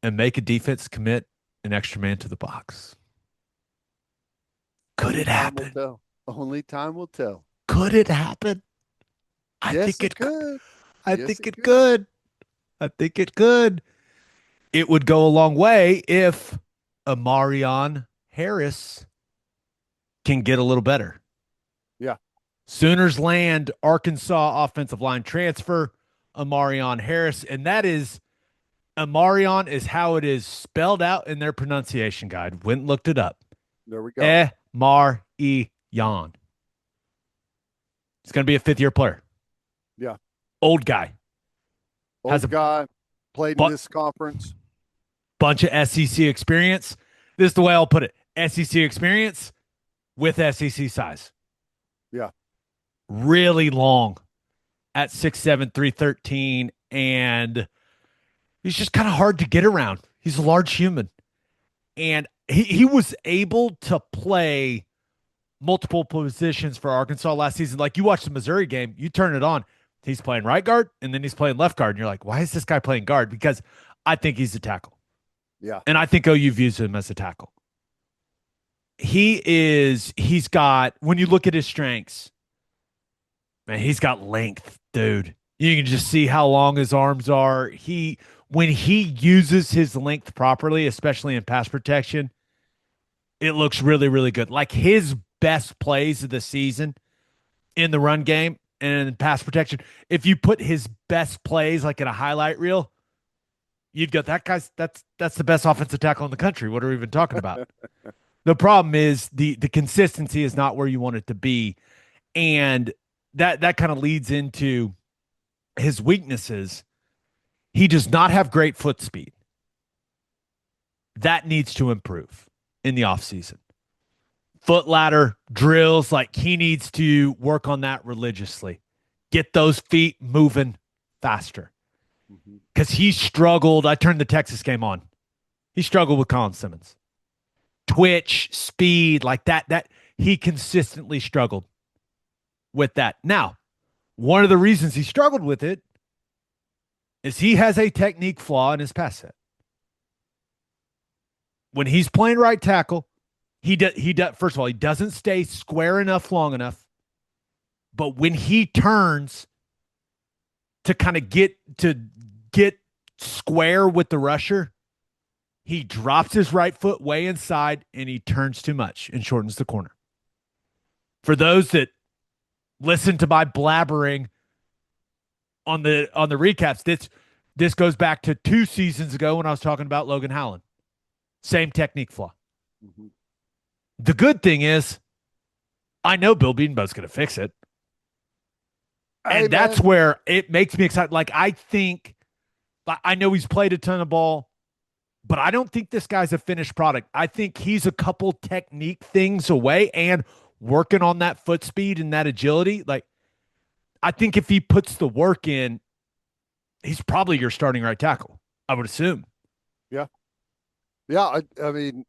and make a defense commit an extra man to the box? Could it happen?
Only time will tell.
Could it happen? I
Yes,
think
it
it could.
could.
I
Yes,
think
it
it
could.
could. I think it could. It would go a long way if E'Marion Harris can get a little better.
Yeah.
Sooners land Arkansas offensive line transfer, E'Marion Harris, and that is E'Marion is how it is spelled out in their pronunciation guide. Went and looked it up.
There we go.
E'Marion. He's going to be a fifth-year player.
Yeah.
Old guy.
Old guy played in
bu-
this conference.
bunch of SEC experience. This is the way I'll put it. SEC experience with SEC size.
Yeah.
Really long at 6'7", 313, and he's just kind of hard to get around. He's a large human. And he was able to play multiple positions for Arkansas last season. Like, you watch the Missouri game, you turn it on, he's playing right guard, and then he's playing left guard, and you're like, why is this guy playing guard? Because I think he's a tackle.
Yeah.
And I think OU views him as a tackle. He's got, when you look at his strengths, man, he's got length, dude. You can just see how long his arms are. When he uses his length properly, especially in pass protection, it looks really, really good. Like, his best plays of the season in the run game and in pass protection, if you put his best plays like in a highlight reel, you'd go, that's the best offensive tackle in the country. What are we even talking about? The problem is the consistency is not where you want it to be. And that kind of leads into his weaknesses. He does not have great foot speed. That needs to improve in the offseason. Foot ladder drills, like, he needs to work on that religiously. Get those feet moving faster. Because he struggled. I turned the Texas game on. He struggled with Colin Simmons. Twitch, speed, like that he consistently struggled with that. Now, one of the reasons he struggled with it is he has a technique flaw in his pass set. When he's playing right tackle, he does first of all, he doesn't stay square enough long enough. But when he turns to kind of get square with the rusher, He drops his right foot way inside and he turns too much and shortens the corner. For those that listen to my blabbering on the recaps, this goes back to 2 seasons ago when I was talking about Logan Howland. Same technique flaw.
Mhm.
The good thing is, I know Bill Bedenbaugh's going to fix it.
Hey
And that's
man,
where it makes me excited. Like, I know he's played a ton of ball, but I don't think this guy's a finished product. I think he's a couple technique things away and working on that foot speed and that agility. Like, I think if he puts the work in, he's probably your starting right tackle, I would assume.
yeah, yeah. I mean,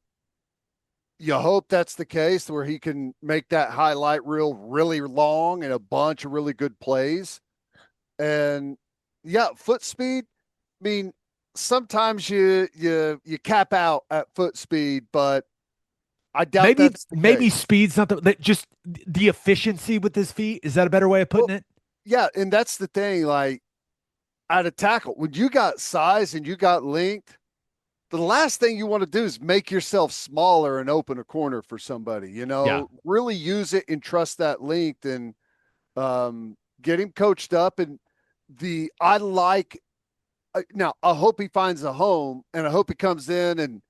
you hope that's the case where he can make that highlight reel really long and a bunch of really good plays. And yeah, foot speed. I mean, sometimes you cap out at foot speed, but I doubt
Maybe
that's the
maybe
case.
speed's not just the efficiency with his feet. Is that a better way of putting
Well,
it?
yeah, and that's the thing. Like at a tackle, when you got size and you got length, the last thing you want to do is make yourself smaller and open a corner for somebody.
Yeah.
Really use it and trust that length and get him coached up. And the I like now. I hope he finds a home, and I hope he comes in and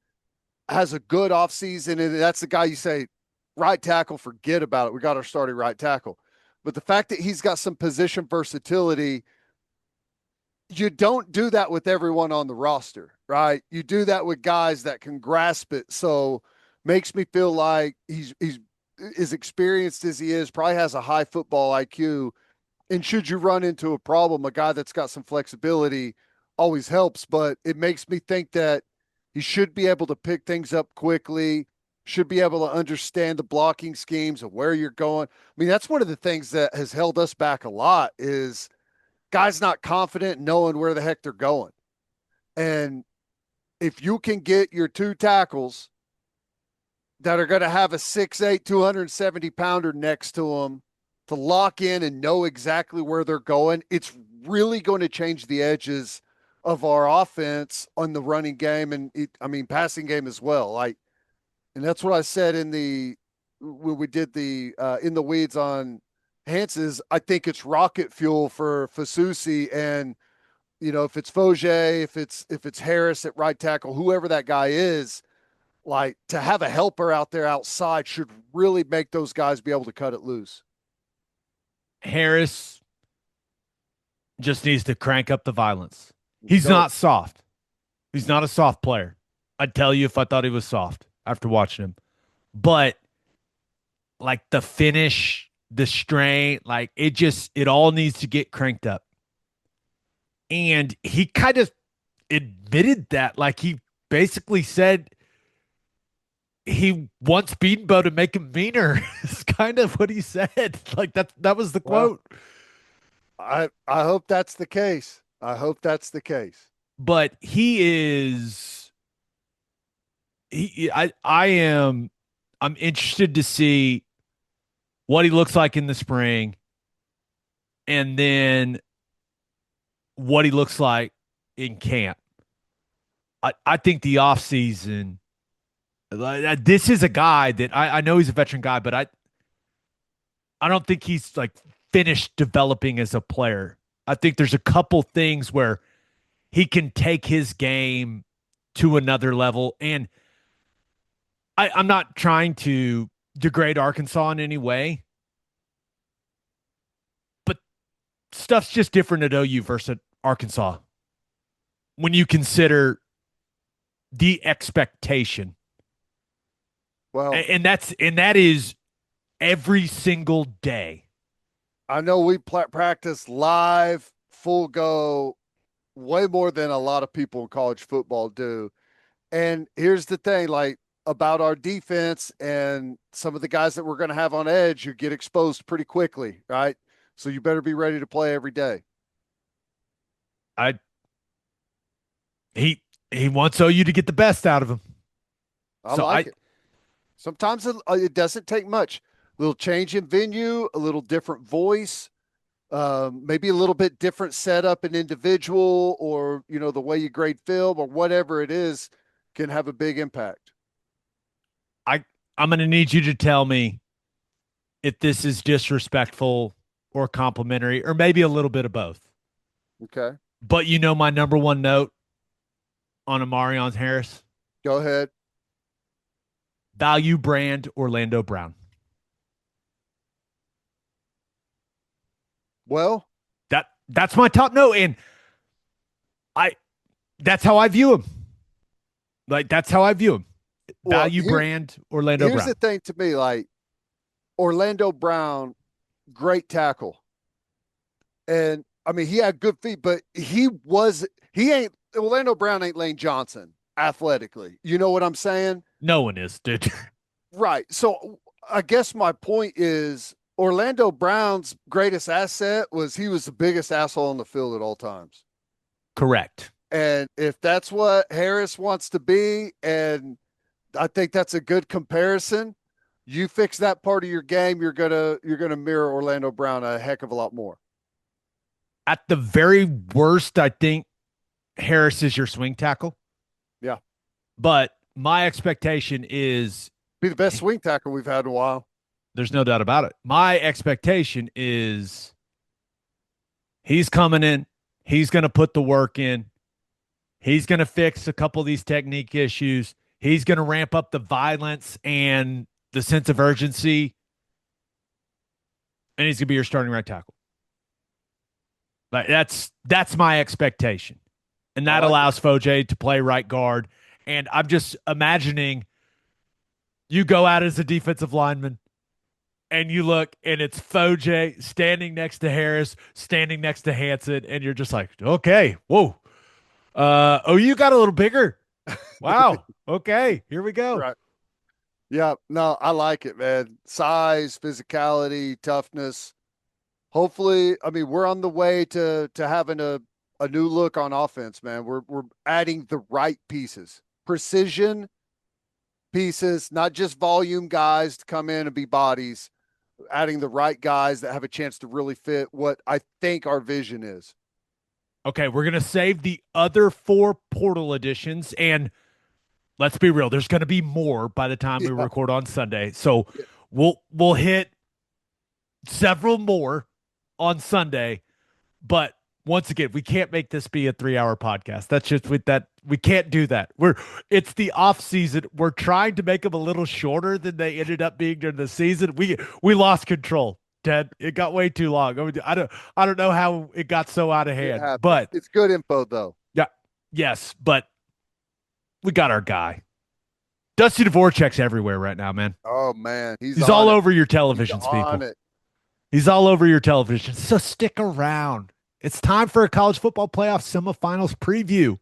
has a good offseason. And that's the guy you say, right tackle, forget about it. We got our starting right tackle. But the fact that he's got some position versatility, you don't do that with everyone on the roster, right? You do that with guys that can grasp it. So makes me feel like he's as experienced as he is, probably has a high football IQ. And should you run into a problem, a guy that's got some flexibility always helps. But it makes me think that he should be able to pick things up quickly, should be able to understand the blocking schemes of where you're going. I mean, that's one of the things that has held us back a lot is guys not confident knowing where the heck they're going. And if you can get your two tackles that are going to have a 6'8", 270-pounder next to them to lock in and know exactly where they're going, it's really going to change the edges of our offense on the running game and passing game as well. Like, and that's what I said when we did the in the weeds on Hansen's. I think it's rocket fuel for Fasusi, and if it's Foger, if it's Harris at right tackle, whoever that guy is, like to have a helper out there outside should really make those guys be able to cut it loose.
Harris just needs to crank up the violence. He's
Go.
not soft. He's not a soft player. I'd tell you if I thought he was soft after watching him. But like the finish, the strain, like it all needs to get cranked up. And he kind of admitted that. Like he basically said he wants Beanbo to make him meaner. It's kind of what he said. Like that was the
Well,
quote.
I hope that's the case. I hope that's the case.
But I'm interested to see what he looks like in the spring and then what he looks like in camp. I think the offseason, this is a guy that I know he's a veteran guy, but I don't think he's like finished developing as a player. I think there's a couple things where he can take his game to another level. And I'm not trying to degrade Arkansas in any way, but stuff's just different at OU versus Arkansas when you consider the expectation.
Well,
And that is every single day.
I know we practice live, full go, way more than a lot of people in college football do. And here's the thing, like about our defense and some of the guys that we're going to have on edge, you get exposed pretty quickly, right? So you better be ready to play every day.
I he wants OU to get the best out of him.
I
So
like it. Sometimes it doesn't take much. A little change in venue, a little different voice, maybe a little bit different setup and individual, or the way you grade film or whatever it is, can have a big impact.
I'm going to need you to tell me if this is disrespectful or complimentary, or maybe a little bit of both.
Okay.
But my number one note on E'Marion Harris:
Go ahead.
value brand Orlando Brown.
Well,
that's my top note, and that's how I view him. Like, that's how I view him. Value brand Orlando Brown.
Here's the thing to me, like, Orlando Brown, great tackle. And I mean, he had good feet, but Orlando Brown ain't Lane Johnson athletically. You know what I'm saying?
No one is, dude.
Right. So I guess my point is Orlando Brown's greatest asset was he was the biggest asshole on the field at all times.
Correct.
And if that's what Harris wants to be, and I think that's a good comparison, you fix that part of your game, you're gonna mirror Orlando Brown a heck of a lot more.
At the very worst, I think Harris is your swing tackle.
Yeah.
But my expectation is
be the best swing tackle we've had in a while.
There's no doubt about it. My expectation is he's coming in. He's going to put the work in. He's going to fix a couple of these technique issues. He's going to ramp up the violence and the sense of urgency. And he's going to be your starting right tackle. Like, that's my expectation. And that allows Foje to play right guard. And I'm just imagining you go out as a defensive lineman and you look, and it's Foje standing next to Harris, standing next to Hansen, and you're just like, okay, whoa. You got a little bigger. Wow. Okay, here we go.
Right. Yeah, no, I like it, man. Size, physicality, toughness. Hopefully, I mean, we're on the way to having a new look on offense, man. We're adding the right pieces. Precision pieces, not just volume guys to come in and be bodies, adding the right guys that have a chance to really fit what I think our vision is.
Okay, we're going to save the other 4 portal additions, and let's be real, there's going to be more by the time we record on Sunday. So we'll hit several more on Sunday, but once again, we can't make this be a 3-hour podcast. That's just with that. We can't do that. It's the off season. We're trying to make them a little shorter than they ended up being during the season. We lost control, Ted. It got way too long. I don't know how it got so out of hand, but
it's good info though.
Yeah. Yes. But we got our guy. Dusty Dvoracek's everywhere right now, man.
Oh man.
He's all over your televisions, people. He's all over your television. So stick around. It's time for a college football playoff semifinals preview.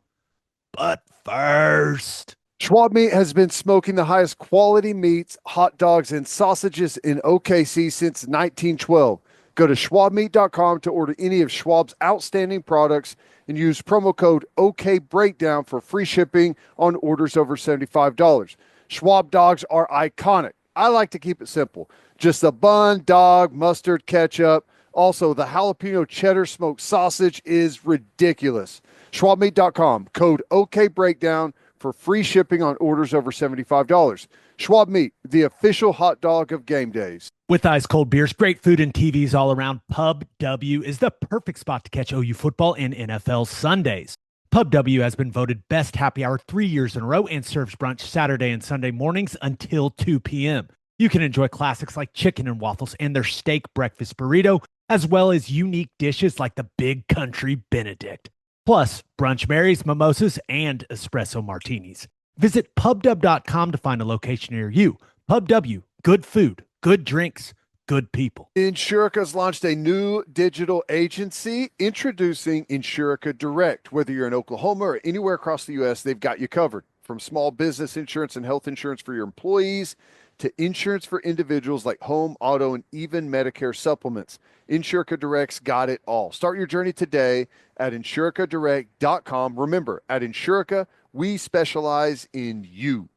But first,
Schwab Meat has been smoking the highest quality meats, hot dogs, and sausages in OKC since 1912. Go to schwabmeat.com to order any of Schwab's outstanding products and use promo code OKBreakdown for free shipping on orders over $75. Schwab dogs are iconic. I like to keep it simple. Just a bun, dog, mustard, ketchup. Also, the jalapeno cheddar smoked sausage is ridiculous. SchwabMeat.com, code OKBreakdown for free shipping on orders over $75. Schwab Meat, the official hot dog of game days.
With ice cold beers, great food, and TVs all around, Pub W is the perfect spot to catch OU football and NFL Sundays. Pub W has been voted best happy hour 3 years in a row and serves brunch Saturday and Sunday mornings until 2 p.m. You can enjoy classics like chicken and waffles and their steak breakfast burrito, as well as unique dishes like the Big Country Benedict. Plus, brunch berries, mimosas, and espresso martinis. Visit pubdub.com to find a location near you. Pub W, good food, good drinks, good people.
Insurica's launched a new digital agency introducing Insurica Direct. Whether you're in Oklahoma or anywhere across the U.S., they've got you covered. From small business insurance and health insurance for your employees to insurance for individuals like home, auto, and even Medicare supplements. Insurica Direct's got it all. Start your journey today at insuricadirect.com. Remember, at Insurica, we specialize in you.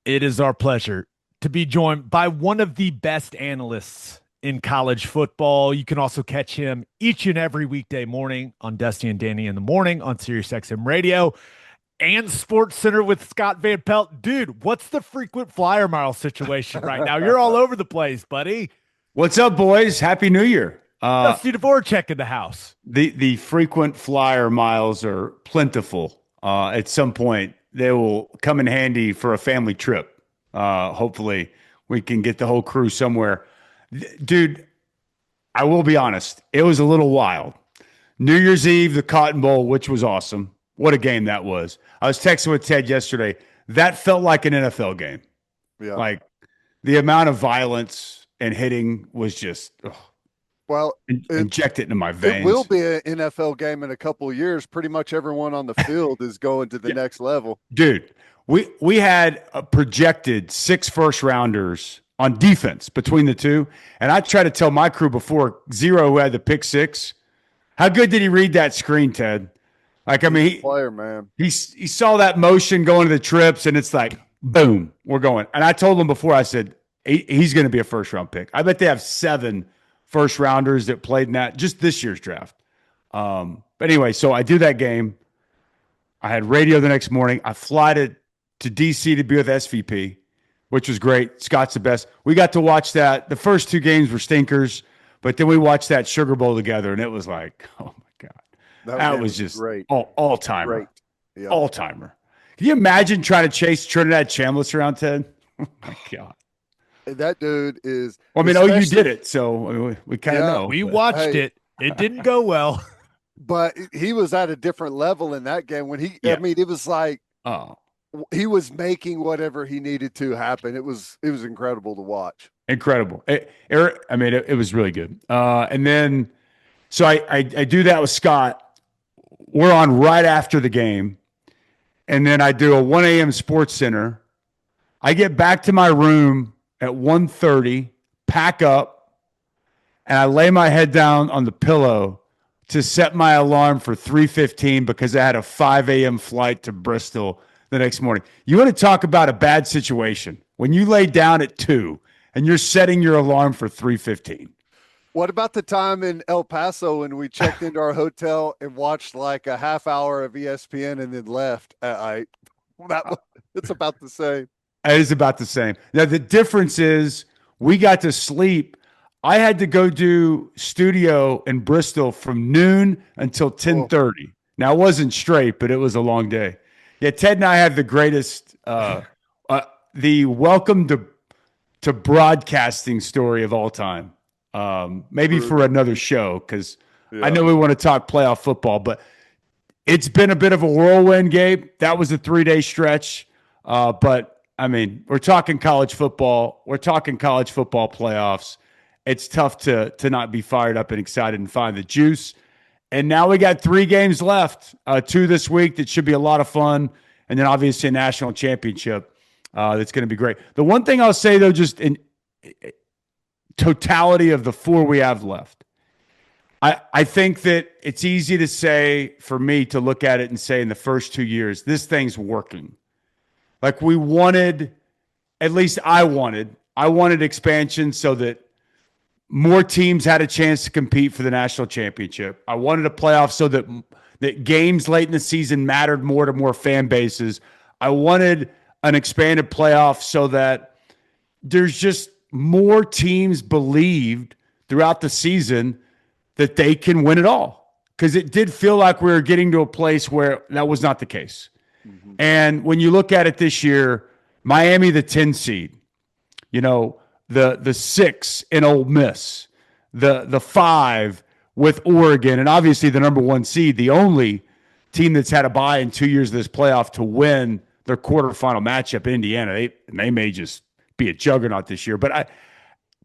It is our pleasure to be joined by one of the best analysts in college football. You can also catch him each and every weekday morning on Dusty and Danny in the Morning on SiriusXM Radio. and Sports Center with Scott Van Pelt. Dude, what's the frequent flyer mile situation right now? You're all over the place, buddy.
What's up, boys? Happy New Year.
Dusty Dvoracek in the house.
The frequent flyer miles are plentiful. At some point, they will come in handy for a family trip. Hopefully, we can get the whole crew somewhere. Dude, I will be honest. It was a little wild. New Year's Eve, the Cotton Bowl, which was awesome. What a game that was. I was texting with Ted yesterday. That felt like an NFL game.
Yeah.
Like the amount of violence and hitting was just inject it into my veins.
It will be an NFL game in a couple of years. Pretty much everyone on the field is going to the next level.
Dude, we had a projected 6 first-rounders on defense between the two, and I tried to tell my crew before, Zero, who had the pick 6, how good did he read that screen, Ted? Like, I mean, he saw that motion going to the trips, and it's like, boom, we're going. And I told him before, I said, he's going to be a first-round pick. I bet they have 7 first-rounders that played in that, just this year's draft. But anyway, so I do that game. I had radio the next morning. I fly to D.C. to be with SVP, which was great. Scott's the best. We got to watch that. The first 2 games were stinkers, but then we watched that Sugar Bowl together, and it was like, oh, my God. That was just
great.
All-timer.
Great. Yeah.
All-timer. Can you imagine trying to chase Trinidad Chambliss around, Ted? Oh, my God.
That dude is.
Well, I mean, you did it, so we kind of know.
We watched it. It didn't go well.
But he was at a different level in that game when I mean, it was like he was making whatever he needed to happen. It was incredible to watch.
Incredible. It was really good. And then, so I do that with Scott. We're on right after the game. And then I do a 1 a.m. Sports Center. I get back to my room at 1:30, pack up, and I lay my head down on the pillow to set my alarm for 3:15 because I had a 5 a.m. flight to Bristol the next morning. You want to talk about a bad situation when you lay down at 2 and you're setting your alarm for 3:15.
What about the time in El Paso when we checked into our hotel and watched like a half hour of ESPN and then left? It's about the same.
It is about the same. Now, the difference is we got to sleep. I had to go do studio in Bristol from noon until 10:30. Now, it wasn't straight, but it was a long day. Yeah, Ted and I have the greatest, the welcome to broadcasting story of all time. Maybe for another show, because I know we want to talk playoff football, but it's been a bit of a whirlwind, Gabe. That was a 3-day stretch. But, I mean, we're talking college football. We're talking college football playoffs. It's tough to not be fired up and excited and find the juice. And now we got 3 games left, 2 this week that should be a lot of fun, and then obviously a national championship that's going to be great. The one thing I'll say, though, just in totality of the 4 we have left, I think that it's easy to say, for me, to look at it and say in the first 2 years, this thing's working. Like we wanted, at least I wanted expansion so that more teams had a chance to compete for the national championship. I wanted a playoff so that games late in the season mattered more to more fan bases. I wanted an expanded playoff so that there's just more teams believed throughout the season that they can win it all. Because it did feel like we were getting to a place where that was not the case. Mm-hmm. And when you look at it this year, Miami, the 10 seed, the 6 in Ole Miss, the 5 with Oregon, and obviously the number 1 seed, the only team that's had a bye in 2 years of this playoff to win their quarterfinal matchup in Indiana. They may just be a juggernaut this year, but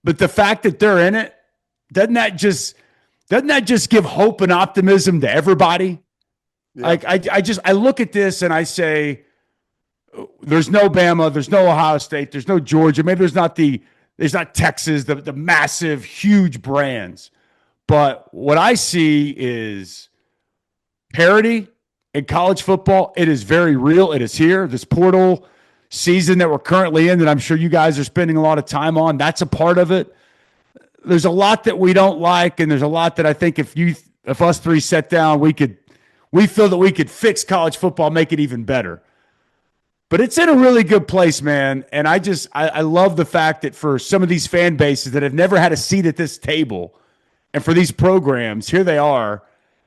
the fact that they're in it, doesn't that just give hope and optimism to everybody? Yeah. Like I look at this and I say, there's no Bama, there's no Ohio State, there's no Georgia, maybe there's not Texas, the massive, huge brands. But what I see is parity in college football. It is very real. It is here. This portal season that we're currently in, that I'm sure you guys are spending a lot of time on, that's a part of it. There's a lot that we don't like, and there's a lot that I think if us 3 sat down, we could We feel that we could fix college football, make it even better. But it's in a really good place, man. And I love the fact that for some of these fan bases that have never had a seat at this table, and for these programs, here they are.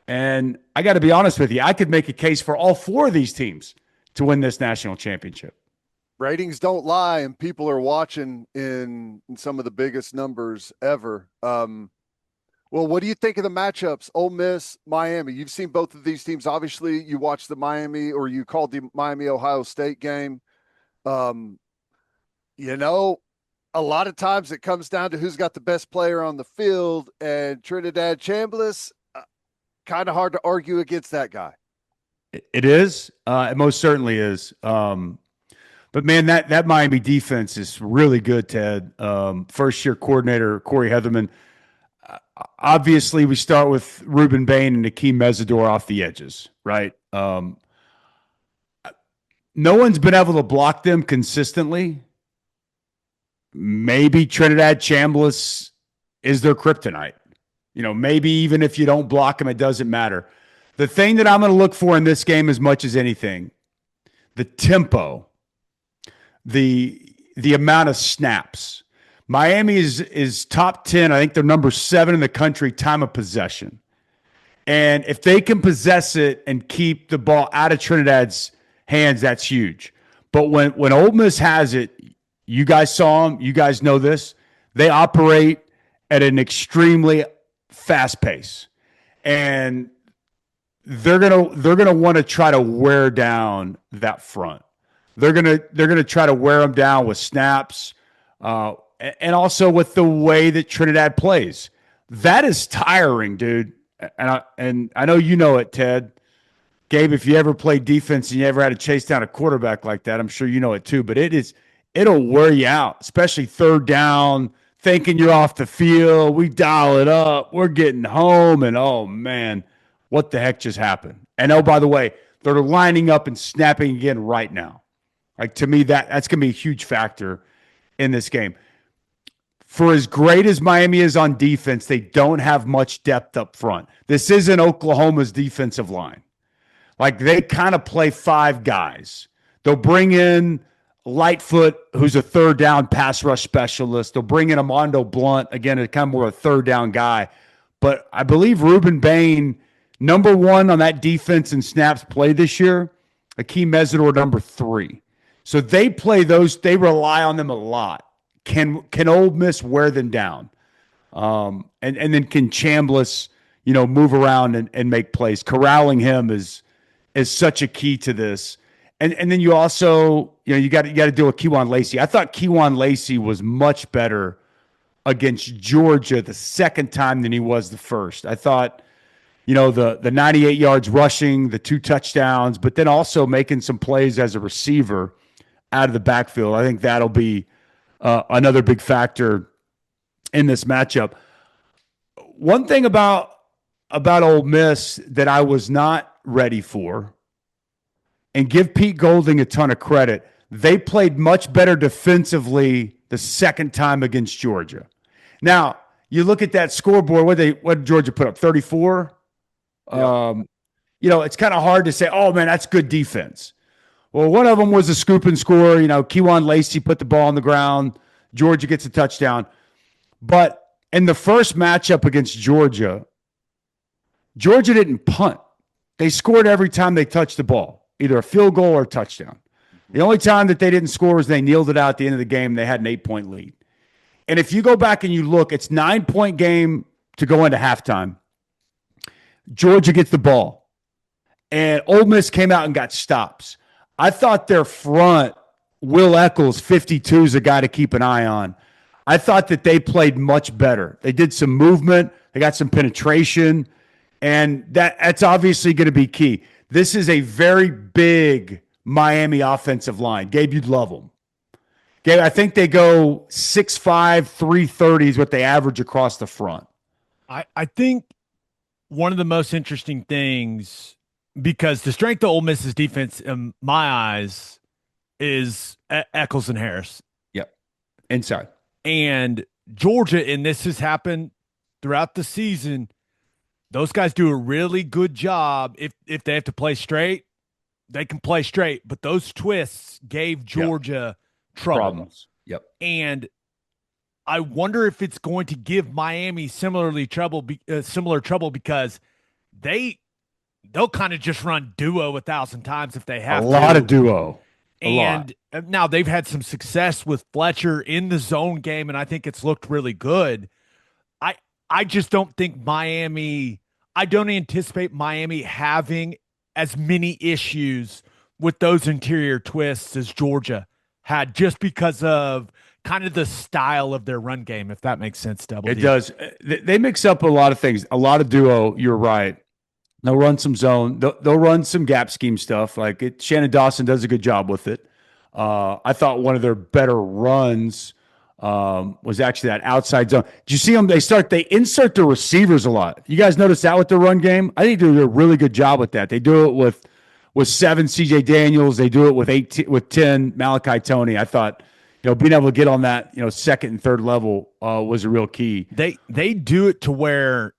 And I got to be honest with you, I could make a case for all 4 of these teams to win this national championship.
Ratings don't lie, and people are watching in some of the biggest numbers ever. Well, what do you think of the matchups? Ole Miss, Miami. You've seen both of these teams. Obviously, you watched the Miami, or you called the Miami-Ohio State game. You know, a lot of times it comes down to who's got the best player on the field, and Trinidad Chambliss, kind of hard to argue against that guy.
It is. It most certainly is. But, man, that Miami defense is really good, Ted. First-year coordinator Corey Heatherman. Obviously, we start with Ruben Bain and Akeem Mesidor off the edges, right? No one's been able to block them consistently. Maybe Trinidad Chambliss is their kryptonite. Maybe even if you don't block them, it doesn't matter. The thing that I'm going to look for in this game as much as anything, the tempo, the amount of snaps. Miami is top 10. I think they're number 7 in the country, time of possession. And if they can possess it and keep the ball out of Trinidad's hands, that's huge. But when Ole Miss has it, you guys saw them, you guys know this, they operate at an extremely fast pace. And they're gonna want to try to wear down that front. They're gonna try to wear them down with snaps, and also with the way that Trinidad plays. That is tiring, dude. And I know you know it, Ted. Gabe, if you ever played defense and you ever had to chase down a quarterback like that, I'm sure you know it too. But it'll wear you out, especially third down, thinking you're off the field. We dial it up. We're getting home, and oh man, what the heck just happened? And oh, by the way, they're lining up and snapping again right now. Like, to me, that's going to be a huge factor in this game. For as great as Miami is on defense, they don't have much depth up front. This isn't Oklahoma's defensive line. Like, they kind of play 5 guys. They'll bring in Lightfoot, who's a third down pass rush specialist. They'll bring in Armando Blunt, again, a kind of more a third down guy. But I believe Ruben Bain, number 1 on that defense in snaps played this year. Akeem Mesidor, number 3. So they play those. They rely on them a lot. Can Ole Miss wear them down? And then can Chambliss, move around and make plays? Corralling him is such a key to this. And then you also, you got to deal with Kewan Lacey. I thought Kewan Lacey was much better against Georgia the second time than he was the first. I thought, the 98 yards rushing, the 2 touchdowns, but then also making some plays as a receiver out of the backfield. I think that'll be another big factor in this matchup. One thing about Ole Miss that I was not ready for, and give Pete Golding a ton of credit, they played much better defensively the second time against Georgia. Now, you look at that scoreboard, what did Georgia put up, 34? Yeah. It's kind of hard to say, oh, man, that's good defense. Well, one of them was a scoop and score. Kewan Lacey put the ball on the ground. Georgia gets a touchdown. But in the first matchup against Georgia didn't punt. They scored every time they touched the ball, either a field goal or a touchdown. The only time that they didn't score was they kneeled it out at the end of the game. They had an 8-point lead. And if you go back and you look, it's 9-point game to go into halftime. Georgia gets the ball. And Ole Miss came out and got stops. I thought their front, Will Eccles, 52, is a guy to keep an eye on. I thought that they played much better. They did some movement. They got some penetration. And that's obviously going to be key. This is a very big Miami offensive line. Gabe, you'd love them. Gabe, I think they go 6'5", 330 is what they average across the front.
I think one of the most interesting things, because the strength of Ole Miss's defense, in my eyes, is Eccles and Harris.
Yep. Inside.
And Georgia, and this has happened throughout the season, those guys do a really good job. If they have to play straight, they can play straight. But those twists gave Georgia trouble.
Problems. Yep.
And I wonder if it's going to give Miami similar trouble because they'll kind of just run duo 1,000 times if they have
a lot of duo.
And now they've had some success with Fletcher in the zone game, and I think it's looked really good. I just don't think I don't anticipate Miami having as many issues with those interior twists as Georgia had, just because of kind of the style of their run game, if that makes sense. Double
It
D.
does. They mix up a lot of things, a lot of duo. You're right. They'll run some zone. They'll run some gap scheme stuff. Shannon Dawson does a good job with it. I thought one of their better runs was actually that outside zone. Did you see them? They insert the receivers a lot. You guys notice that with the run game? I think they do a really good job with that. They do it with 7 CJ Daniels. They do it with 10 Malachi Toney. I thought, being able to get on that, second and third level was a real key.
They do it to where,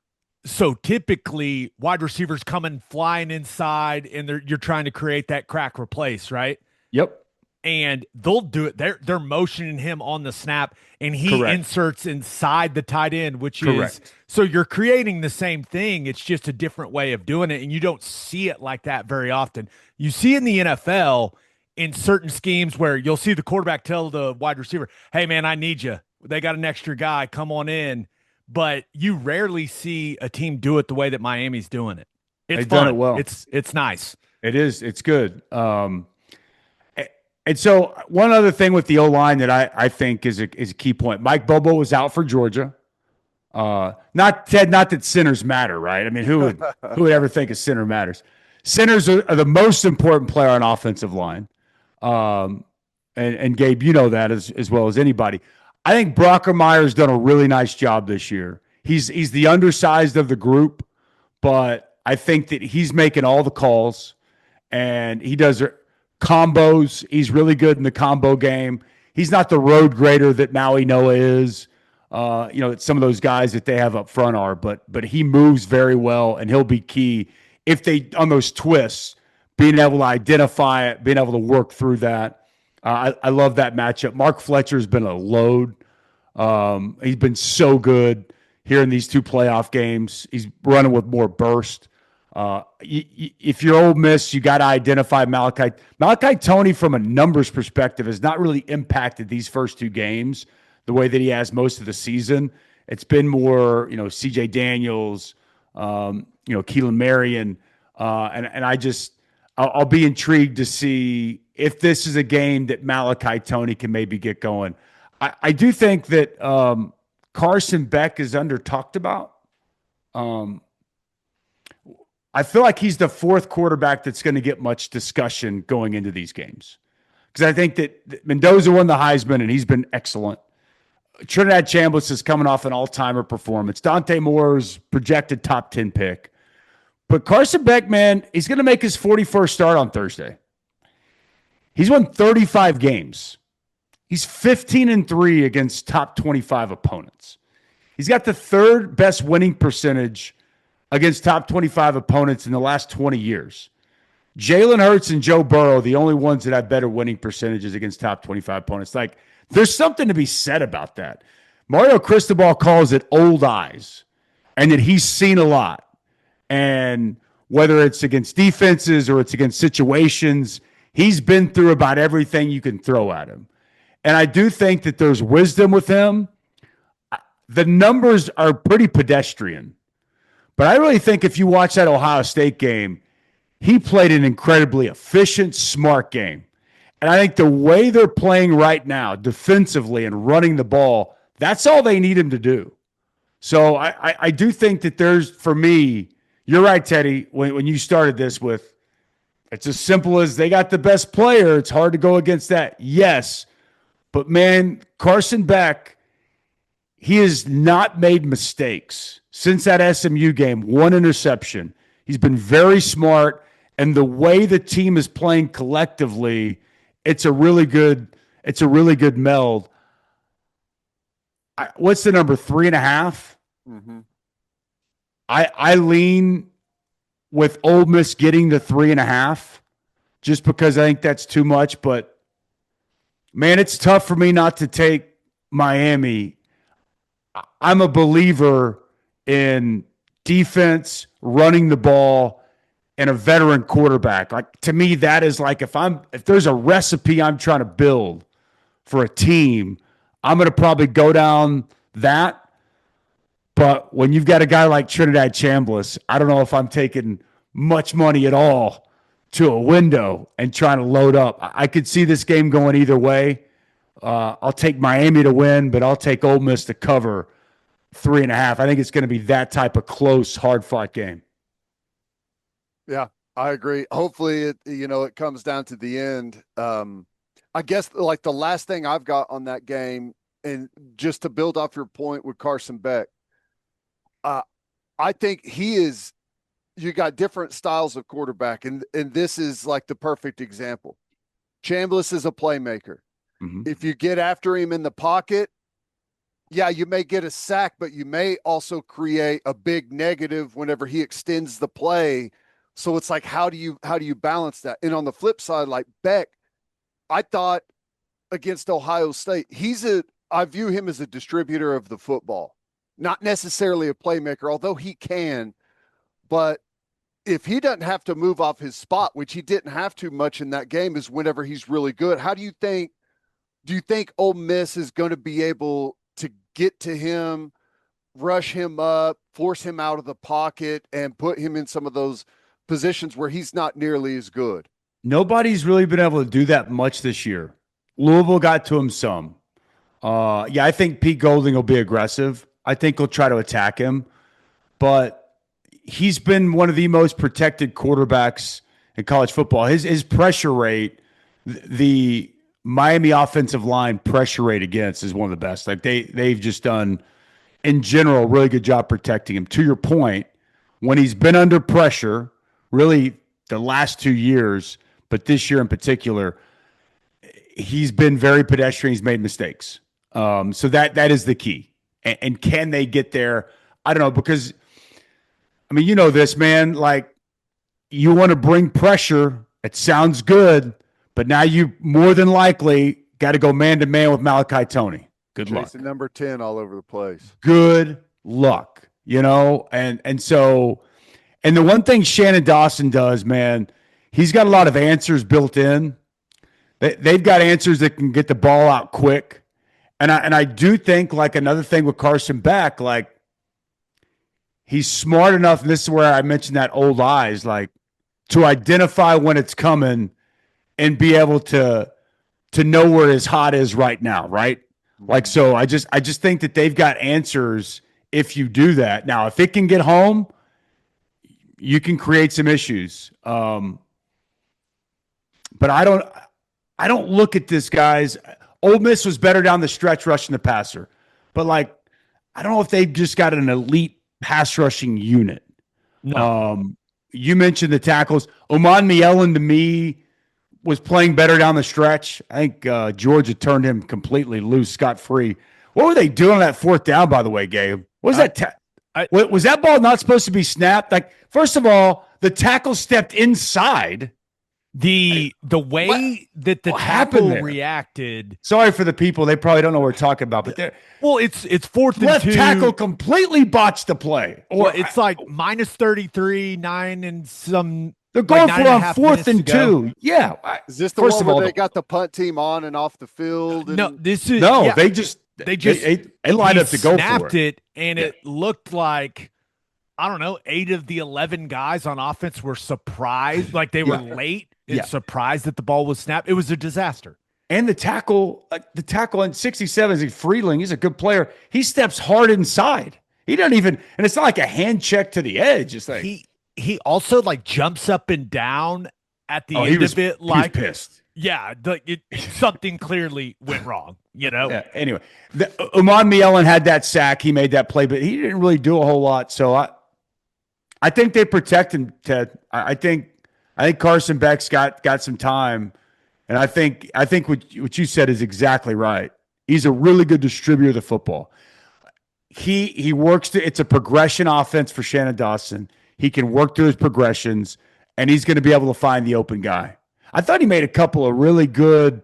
so typically wide receivers coming flying inside, and you're trying to create that crack replace, right?
Yep.
And they'll do it. They're motioning him on the snap, and he
Correct.
inserts inside the tight end, which
Correct.
is, so you're creating the same thing. It's just a different way of doing it, and you don't see it like that very often. You see in the NFL in certain schemes where you'll see the quarterback tell the wide receiver, "Hey, man, I need you. They got an extra guy. Come on in." But you rarely see a team do it the way that Miami's doing it. It's
They've
fun.
done it well.
It's nice.
It is. It's good. And so one other thing with the O-line that I think is a key point. Mike Bobo was out for Georgia. Not that centers matter, right? I mean, who would ever think a center matters? Centers are the most important player on offensive line. And Gabe, you know that as well as anybody. I think Brockermeyer's done a really nice job this year. He's the undersized of the group, but I think that he's making all the calls, and he does combos. He's really good in the combo game. He's not the road grader that Maui Noah is. Some of those guys that they have up front are, but he moves very well, and he'll be key if they, on those twists, being able to identify it, being able to work through that. I love that matchup. Mark Fletcher's been a load. He's been so good here in these 2 playoff games. He's running with more burst. If you're Ole Miss, you got to identify Malachi. Malachi Toney, from a numbers perspective, has not really impacted these first 2 games the way that he has most of the season. It's been more, CJ Daniels, Keelan Marion, and I'll be intrigued to see if this is a game that Malachi Toney can maybe get going. I do think that Carson Beck is under talked about. I feel like he's the 4th quarterback that's going to get much discussion going into these games, because I think that Mendoza won the Heisman and he's been excellent. Trinidad Chambliss is coming off an all-timer performance. Dante Moore's projected top 10 pick. But Carson Beck, man, he's going to make his 41st start on Thursday. He's won 35 games. He's 15-3 against top 25 opponents. He's got the 3rd best winning percentage against top 25 opponents in the last 20 years. Jalen Hurts and Joe Burrow, the only ones that have better winning percentages against top 25 opponents. There's something to be said about that. Mario Cristobal calls it old eyes, and that he's seen a lot. And whether it's against defenses or it's against situations, he's been through about everything you can throw at him. And I do think that there's wisdom with him. The numbers are pretty pedestrian. But I really think if you watch that Ohio State game, he played an incredibly efficient, smart game. And I think the way they're playing right now, defensively and running the ball, that's all they need him to do. So I do think that there's, for me, you're right, Teddy, when you started this with, it's as simple as they got the best player. It's hard to go against that. Yes. But, man, Carson Beck, he has not made mistakes since that SMU game. 1 interception. He's been very smart, and the way the team is playing collectively, it's a really good meld. What's the number? 3.5?
Mm-hmm.
I lean with Ole Miss getting the 3.5 just because I think that's too much. But, man, it's tough for me not to take Miami. I'm a believer in defense, running the ball, and a veteran quarterback. Like, to me, that is like if there's a recipe I'm trying to build for a team, I'm going to probably go down that. But when you've got a guy like Trinidad Chambliss, I don't know if I'm taking much money at all to a window and trying to load up. I could see this game going either way. I'll take Miami to win, but I'll take Ole Miss to cover 3.5. I think it's going to be that type of close, hard-fought game.
Yeah, I agree. Hopefully, it comes down to the end. I guess like the last thing I've got on that game, and just to build off your point with Carson Beck, I think you got different styles of quarterback, and this is like the perfect example. Chambliss is a playmaker. Mm-hmm. If you get after him in the pocket, yeah, you may get a sack, but you may also create a big negative whenever he extends the play. So it's like, how do you balance that? And on the flip side, like Beck, I thought against Ohio State, I view him as a distributor of the football, not necessarily a playmaker, although he can. But if he doesn't have to move off his spot, which he didn't have to much in that game, is whenever he's really good. Do you think Ole Miss is going to be able to get to him, rush him up, force him out of the pocket, and put him in some of those positions where he's not nearly as good?
Nobody's really been able to do that much this year. Louisville got to him some. Yeah, I think Pete Golding will be aggressive. I think he'll try to attack him. But he's been one of the most protected quarterbacks in college football. His pressure rate, the Miami offensive line pressure rate against is one of the best. Like they've just done, in general, a really good job protecting him. To your point, when he's been under pressure, really the last 2 years, but this year in particular, he's been very pedestrian. He's made mistakes. So that is the key. And can they get there? I don't know, because, I mean, you know this, man. Like, you want to bring pressure. It sounds good, but now you more than likely got to go man-to-man with Malachi Toney. Good luck.
Chasing number 10 all over the place.
Good luck, And so, and the one thing Shannon Dawson does, man, he's got a lot of answers built in. They've got answers that can get the ball out quick. And I do think, like, another thing with Carson Beck, like, he's smart enough, and this is where I mentioned that old eyes, like, to identify when it's coming and be able to know where his hot is right now, right? Like, so I just think that they've got answers if you do that. Now, if it can get home, you can create some issues. But I don't look at this, guys. Ole Miss was better down the stretch rushing the passer. But, like, I don't know if they've just got an elite pass rushing unit.
No.
You mentioned the tackles. Oman Mielen, to me, was playing better down the stretch. I think Georgia turned him completely loose, scot-free. What were they doing on that fourth down, by the way, Gabe? What was that? Was that ball not supposed to be snapped? Like, first of all, the tackle stepped inside.
The way that the tackle reacted.
Sorry for the people; they probably don't know what we're talking about. But
it's fourth and
left
2.
Tackle completely botched the play.
Or it's like minus 33, 9 and some.
They're going for on 4th and 2. Yeah.
Is this the one where they got the punt team on and off the field? And...
No, this is
They just lined up to go
snapped
for
it, and it looked like, I don't know, 8 of the 11 guys on offense were surprised, like they were late and surprised that the ball was snapped. It was a disaster.
And the tackle in 67 is Freeling. He's a good player. He steps hard inside. He doesn't even, and it's not like a hand check to the edge. It's like
he also like jumps up and down at the end of it. Like,
he was pissed.
Yeah, something clearly went wrong.
Yeah, anyway, Oman Mielen had that sack. He made that play, but he didn't really do a whole lot. So I think they protect him, Ted. I think Carson Beck's got some time, and I think what you said is exactly right. He's a really good distributor of the football. he works it's a progression offense for Shannon Dawson. He can work through his progressions, and he's going to be able to find the open guy. I thought he made a couple of really good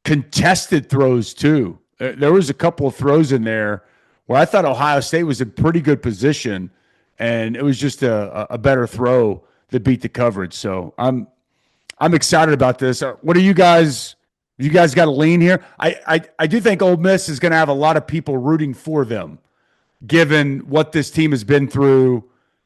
contested throws too. There was a couple of throws in there where I thought Ohio State was in pretty good position, and it was just a better throw that beat the coverage. So I'm excited about this. What are you guys? You guys got to lean here. I do think Ole Miss is going to have a lot of people rooting for them, given what this team has been through,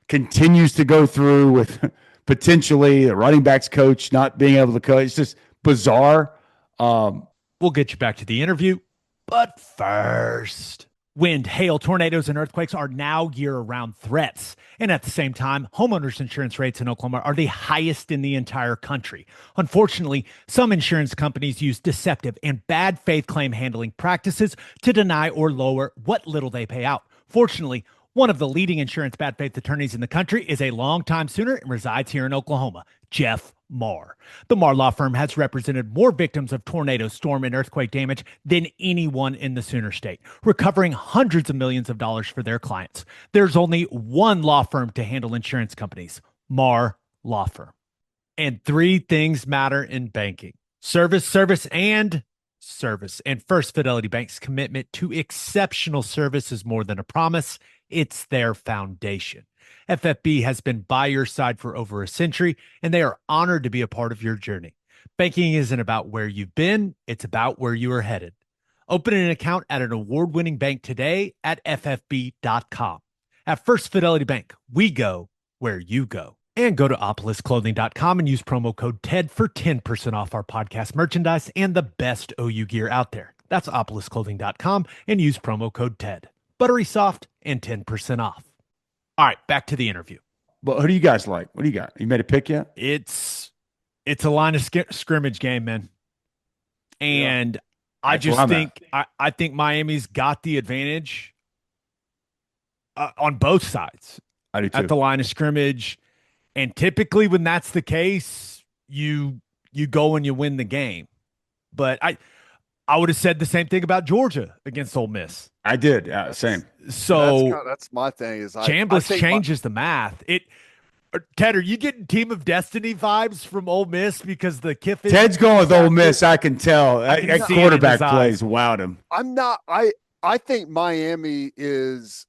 continues to go through with potentially the running backs coach not being able to coach. It's just bizarre.
We'll get you back to the interview, but first, wind, hail, tornadoes, and earthquakes are now year-round threats. And at the same time, homeowners insurance rates in Oklahoma are the highest in the entire country. Unfortunately, some insurance companies use deceptive and bad faith claim handling practices to deny or lower what little they pay out. Fortunately, one of the leading insurance bad faith attorneys in the country is a longtime Sooner and resides here in Oklahoma, Jeff Marr. The Marr Law Firm has represented more victims of tornado, storm, and earthquake damage than anyone in the Sooner State, recovering hundreds of millions of dollars for their clients. There's only one law firm to handle insurance companies, Marr Law Firm. And three things matter in banking: service, service, and service. And First Fidelity Bank's commitment to exceptional service is more than a promise. It's their foundation. FFB has been by your side for over a century, and they are honored to be a part of your journey. Banking isn't about where you've been, it's about where you are headed. Open an account at an award-winning bank today at ffb.com. At First Fidelity Bank, we go where you go. And go to opolisclothing.com and use promo code TED for 10% off our podcast merchandise and the best OU gear out there. That's opolisclothing.com and use promo code TED. Buttery soft and 10% off. All right, back to the interview.
Well, who do you guys like? What do you got? You made a pick yet?
It's a line of scrimmage game, man. And I think Miami's got the advantage on both sides.
I do too.
At the line of scrimmage. And typically when that's the case, you go and you win the game. But I would have said the same thing about Georgia against Ole Miss.
I did. Same.
So
that's my thing. Is
Chambliss changes the math. Ted, are you getting Team of Destiny vibes from Ole Miss because the Kiffin?
Ted's going with Ole Miss. I can tell. That quarterback plays wowed him.
I'm not. I think Miami is.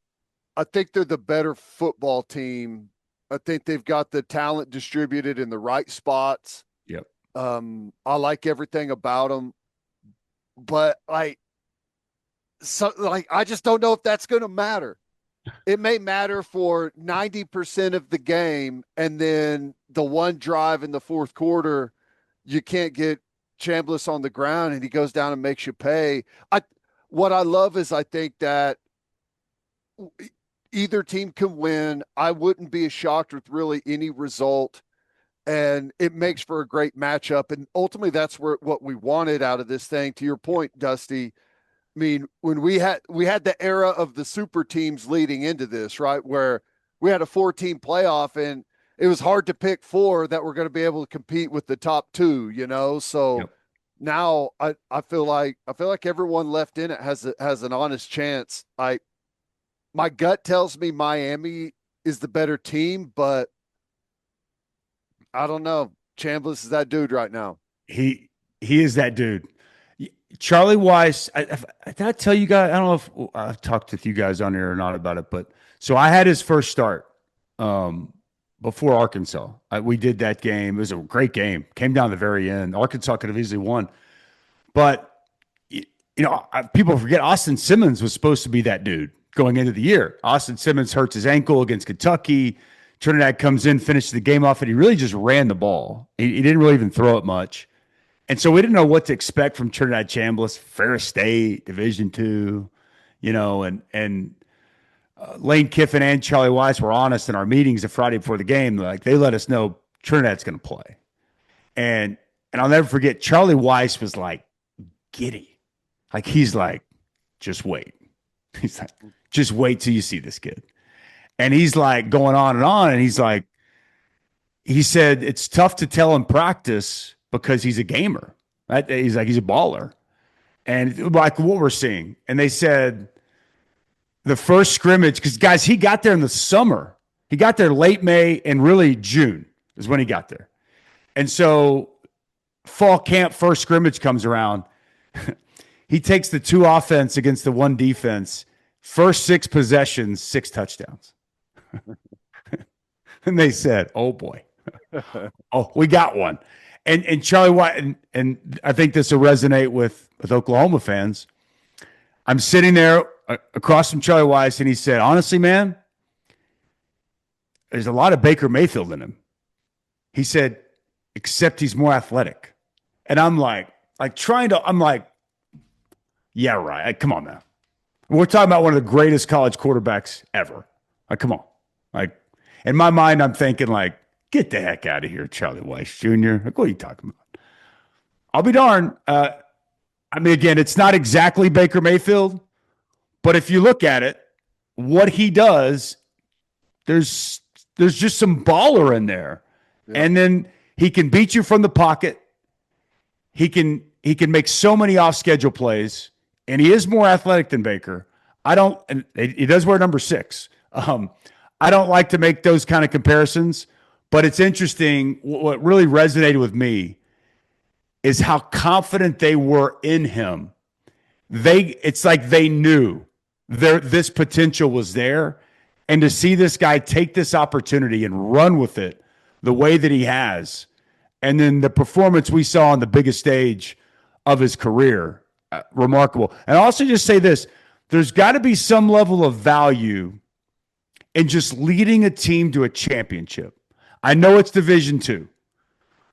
I think they're the better football team. I think they've got the talent distributed in the right spots.
Yep.
I like everything about them, but I just don't know if that's going to matter. It may matter for 90% of the game, and then the one drive in the fourth quarter, you can't get Chambliss on the ground, and he goes down and makes you pay. What I love is I think that either team can win. I wouldn't be shocked with really any result, and it makes for a great matchup. And ultimately, that's what we wanted out of this thing. To your point, Dusty, I mean, when we had the era of the super teams leading into this, right, where we had a 4-team playoff, and it was hard to pick 4 that were going to be able to compete with the top 2, So yep. Now I feel like everyone left in it has an honest chance. My gut tells me Miami is the better team, but I don't know. Chambliss is that dude right now.
He is that dude. Charlie Weiss, did I tell you guys? I don't know if I've talked with you guys on here or not about it, but so I had his first start before Arkansas. We did that game. It was a great game. Came down to the very end. Arkansas could have easily won, but people forget Austin Simmons was supposed to be that dude going into the year. Austin Simmons hurts his ankle against Kentucky. Trinidad comes in, finishes the game off, and he really just ran the ball. He didn't really even throw it much. And so we didn't know what to expect from Trinidad Chambliss, Ferris State, Division II, and Lane Kiffin and Charlie Weiss were honest in our meetings the Friday before the game. Like, they let us know Trinidad's going to play. And I'll never forget, Charlie Weiss was like giddy. Like, he's like, just wait. He's like, just wait till you see this kid. And he's like going on, and he's like, he said, it's tough to tell in practice because he's a gamer. Right? He's like, he's a baller. And like what we're seeing. And they said the first scrimmage, because guys, he got there in the summer. He got there late May and really June is when he got there. And so fall camp first scrimmage comes around. He takes the 2 offense against the 1 defense. First 6 possessions, 6 touchdowns. And they said, oh boy. Oh, we got one. And Charlie White, and I think this will resonate with Oklahoma fans. I'm sitting there across from Charlie Weiss, and he said, honestly, man, there's a lot of Baker Mayfield in him. He said, except he's more athletic. And I'm like yeah, right. Come on, man. We're talking about one of the greatest college quarterbacks ever. Like, come on. Like, in my mind, I'm thinking, like, get the heck out of here, Charlie Weiss Jr. Like, what are you talking about? I'll be darned. I mean, again, it's not exactly Baker Mayfield, but if you look at it, what he does, there's just some baller in there. Yeah. And then he can beat you from the pocket. He can make so many off-schedule plays, and he is more athletic than Baker. And he does wear number 6. I don't like to make those kind of comparisons, but it's interesting. What really resonated with me is how confident they were in him. It's like they knew this potential was there, and to see this guy take this opportunity and run with it the way that he has, and then the performance we saw on the biggest stage of his career, remarkable. And I'll also just say this, there's got to be some level of value in just leading a team to a championship. I know it's Division II,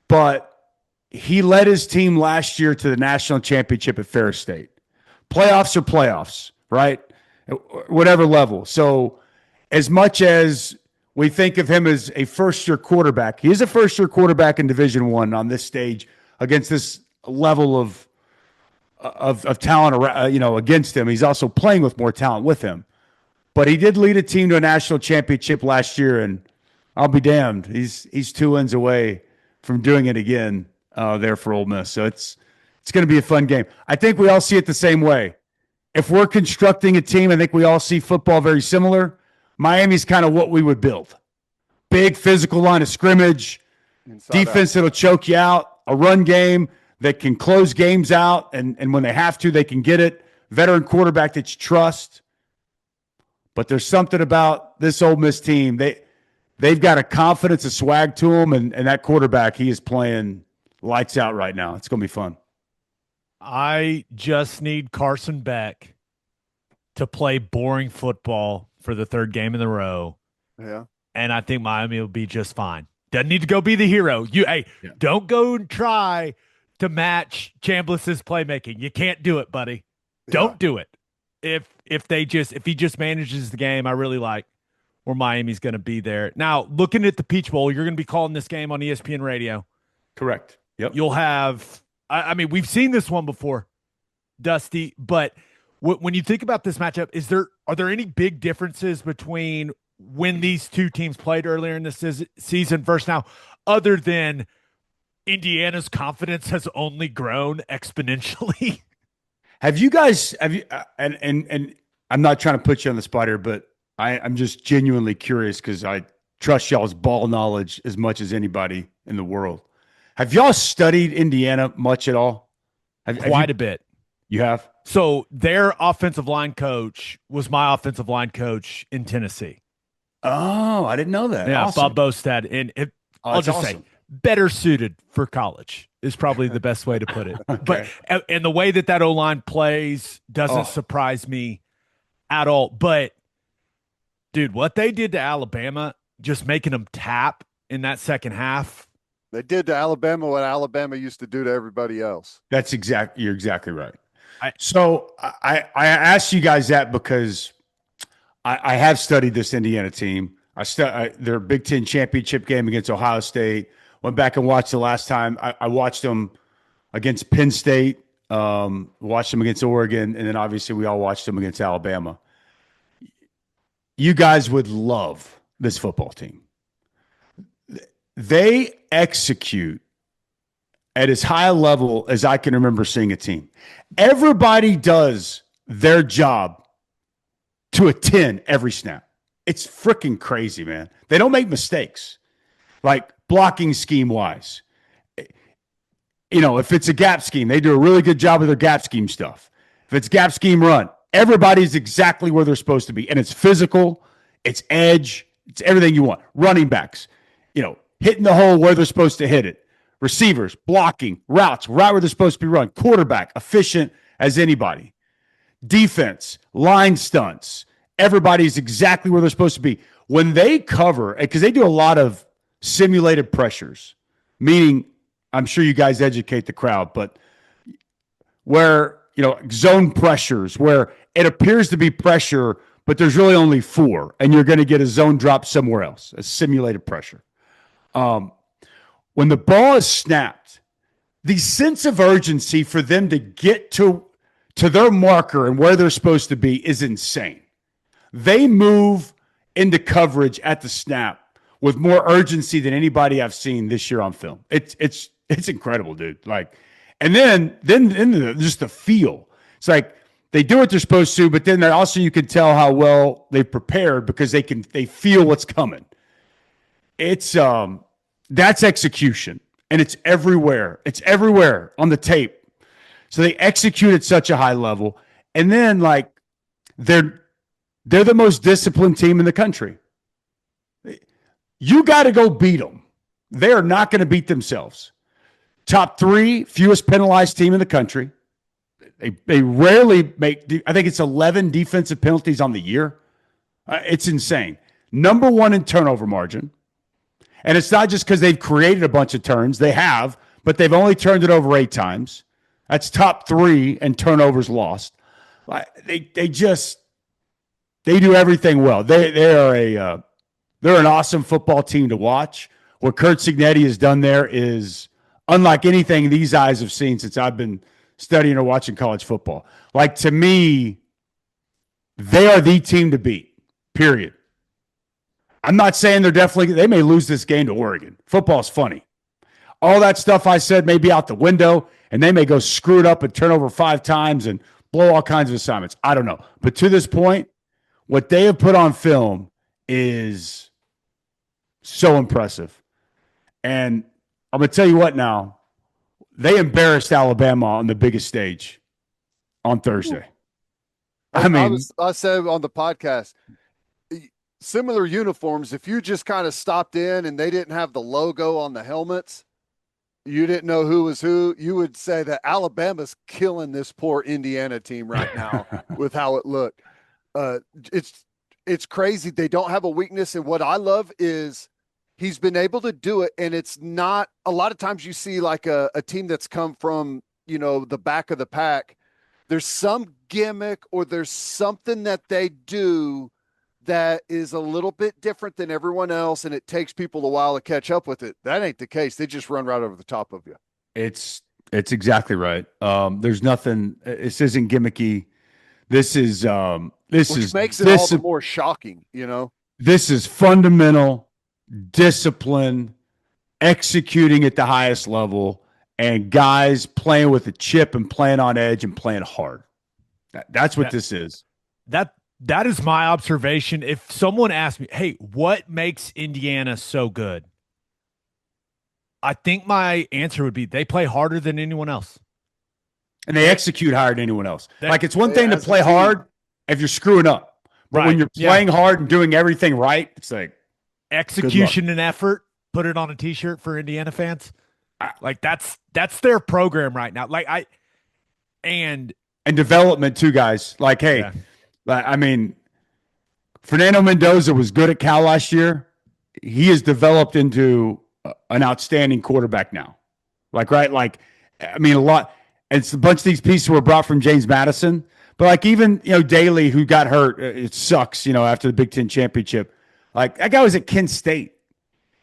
but he led his team last year to the national championship at Ferris State. Playoffs are playoffs, right? Whatever level. So as much as we think of him as a first-year quarterback, he is a first-year quarterback in Division I on this stage against this level of talent, against him. He's also playing with more talent with him. But he did lead a team to a national championship last year, and I'll be damned. He's 2 wins away from doing it again there for Ole Miss. So it's going to be a fun game. I think we all see it the same way. If we're constructing a team, I think we all see football very similar. Miami's kind of what we would build. Big physical line of scrimmage, defense that'll choke you out, a run game that can close games out, and when they have to, they can get it. Veteran quarterback that you trust. But there's something about this Ole Miss team. They've got a confidence, a swag to them, and that quarterback, he is playing lights out right now. It's going to be fun.
I just need Carson Beck to play boring football for the 3rd game in a row.
Yeah.
And I think Miami will be just fine. Doesn't need to go be the hero. Don't go and try to match Chambliss's playmaking. You can't do it, buddy. Don't do it. If he just manages the game, I really like where Miami's going to be there. Now, looking at the Peach Bowl, you're going to be calling this game on ESPN Radio.
Correct. Yep.
You'll have I mean, we've seen this one before, Dusty, but when you think about this matchup, are there any big differences between when these two teams played earlier in the season versus now, other than Indiana's confidence has only grown exponentially?
Have you and I'm not trying to put you on the spot here, but I'm just genuinely curious because I trust y'all's ball knowledge as much as anybody in the world. Have y'all studied Indiana much at all?
Quite a bit.
You have?
So their offensive line coach was my offensive line coach in Tennessee.
Oh, I didn't know that.
Yeah,
awesome.
Bob Bostad. And I'll just say, better suited for college is probably the best way to put it.
Okay.
But and the way that O-line plays doesn't surprise me at all. But, dude, what they did to Alabama, just making them tap in that second half.
They did to Alabama what Alabama used to do to everybody else.
You're exactly right. So I asked you guys that because I have studied this Indiana team. Their Big Ten championship game against Ohio State. Went back and watched the last time. I watched them against Penn State, watched them against Oregon, and then obviously we all watched them against Alabama. You guys would love this football team. They execute at as high a level as I can remember seeing a team. Everybody does their job to a 10 every snap. It's freaking crazy, man. They don't make mistakes, like blocking scheme wise. If it's a gap scheme, they do a really good job of their gap scheme stuff. If it's gap scheme run, everybody's exactly where they're supposed to be. And it's physical, it's edge, it's everything you want. Running backs, hitting the hole where they're supposed to hit it. Receivers, blocking, routes, right where they're supposed to be run. Quarterback, efficient as anybody. Defense, line stunts. Everybody's exactly where they're supposed to be. When they cover, because they do a lot of simulated pressures, meaning, I'm sure you guys educate the crowd, but where, zone pressures, where it appears to be pressure, but there's really only 4, and you're going to get a zone drop somewhere else, a simulated pressure. When the ball is snapped, the sense of urgency for them to get to their marker and where they're supposed to be is insane. They move into coverage at the snap with more urgency than anybody I've seen this year on film. It's incredible, dude. And then just the feel. It's like they do what they're supposed to, but then also you can tell how well they've prepared because they feel what's coming. It's that's execution, and it's everywhere. It's everywhere on the tape. So they execute at such a high level, and then they're the most disciplined team in the country. You got to go beat them. They are not going to beat themselves. Top 3 fewest penalized team in the country. They rarely make, I think it's 11 defensive penalties on the year. It's insane. Number 1 in turnover margin. And it's not just because they've created a bunch of turns. They have, but they've only turned it over 8 times. That's top 3 in turnovers lost. They do everything well. They're an awesome football team to watch. What Curt Cignetti has done there is unlike anything these eyes have seen since I've been studying or watching college football. To me, they are the team to beat, period. I'm not saying they may lose this game to Oregon. Football's funny. All that stuff I said may be out the window, and they may go screw it up and turn over 5 times and blow all kinds of assignments. I don't know. But to this point, what they have put on film is so impressive. And I'm going to tell you what now. They embarrassed Alabama on the biggest stage on Thursday.
I said on the podcast, similar uniforms, if you just kind of stopped in and they didn't have the logo on the helmets, you didn't know who was who, you would say that Alabama's killing this poor Indiana team right now with how it looked. It's crazy. They don't have a weakness. And what I love is he's been able to do it. And it's not a lot of times you see a team that's come from, the back of the pack. There's some gimmick or there's something that they do that is a little bit different than everyone else. And it takes people a while to catch up with it. That ain't the case. They just run right over the top of you.
It's exactly right. There's nothing, this isn't gimmicky. Which makes it all the more shocking, This is fundamental discipline, executing at the highest level, and guys playing with a chip and playing on edge and playing hard. That's what this is.
That is my observation. If someone asked me, hey, what makes Indiana so good? I think my answer would be they play harder than anyone else.
And they execute higher than anyone else. It's one thing to play hard if you're screwing up. But when you're playing hard and doing everything right, it's
execution and effort. Put it on a T-shirt for Indiana fans. That's their program right now. And
development too, guys. Fernando Mendoza was good at Cal last year. He has developed into an outstanding quarterback now. A lot. It's a bunch of these pieces were brought from James Madison. But even, Daly, who got hurt, it sucks, after the Big Ten championship. That guy was at Kent State.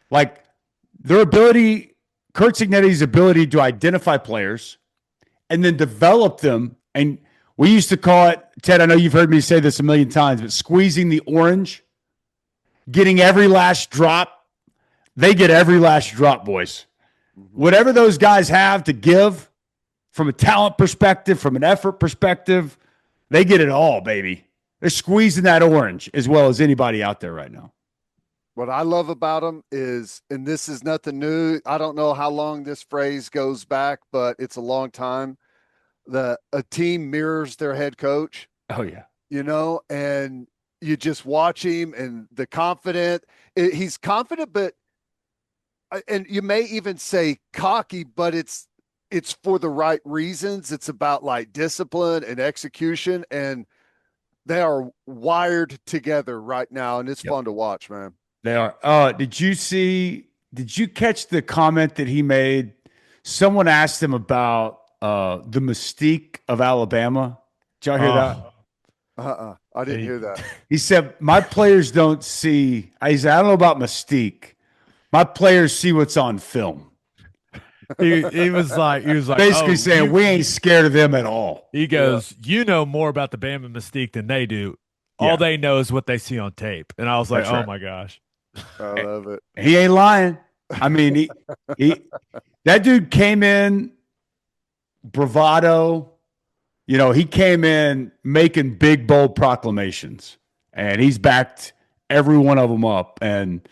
Their ability, Curt Cignetti's ability to identify players and then develop them. And we used to call it, Ted, I know you've heard me say this a million times, but squeezing the orange, getting every last drop. They get every last drop, boys. Whatever those guys have to give from a talent perspective, from an effort perspective, they get it all, baby. They're squeezing that orange as well as anybody out there right now.
What I love about them is, and this is nothing new. I don't know how long this phrase goes back, but it's a long time. A team mirrors their head coach.
Oh yeah.
And you just watch him and the confident. He's confident, but and you may even say cocky, but it's for the right reasons. It's about like discipline and execution, and they are wired together right now, and it's fun to watch, man.
They are. Did you catch the comment that he made? Someone asked him about the mystique of Alabama. Did y'all hear that?
I didn't hear that.
He said, my players don't see, he said, I don't know about mystique. My players see what's on film.
He was like
Basically saying we ain't scared of them at all.
He goes, you know more about the Bama mystique than they do. All they know is what they see on tape. And I was like, my gosh.
I love it.
He ain't lying. I mean, he that dude came in bravado. He came in making big, bold proclamations, and he's backed every one of them up. And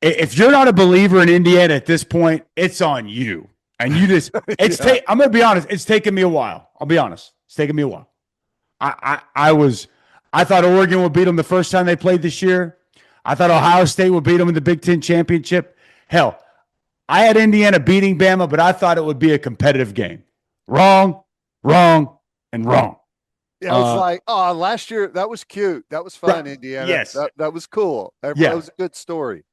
if you're not a believer in Indiana at this point, it's on you. And you just, I'm going to be honest. It's taken me a while. I'll be honest. It's taken me a while. I thought Oregon would beat them the first time they played this year. I thought Ohio State would beat them in the Big Ten championship. Hell, I had Indiana beating Bama, but I thought it would be a competitive game. Wrong, and wrong.
Yeah, I was like, last year that was cute. That was fun, right. Indiana.
Yes,
that was cool. That was a good story.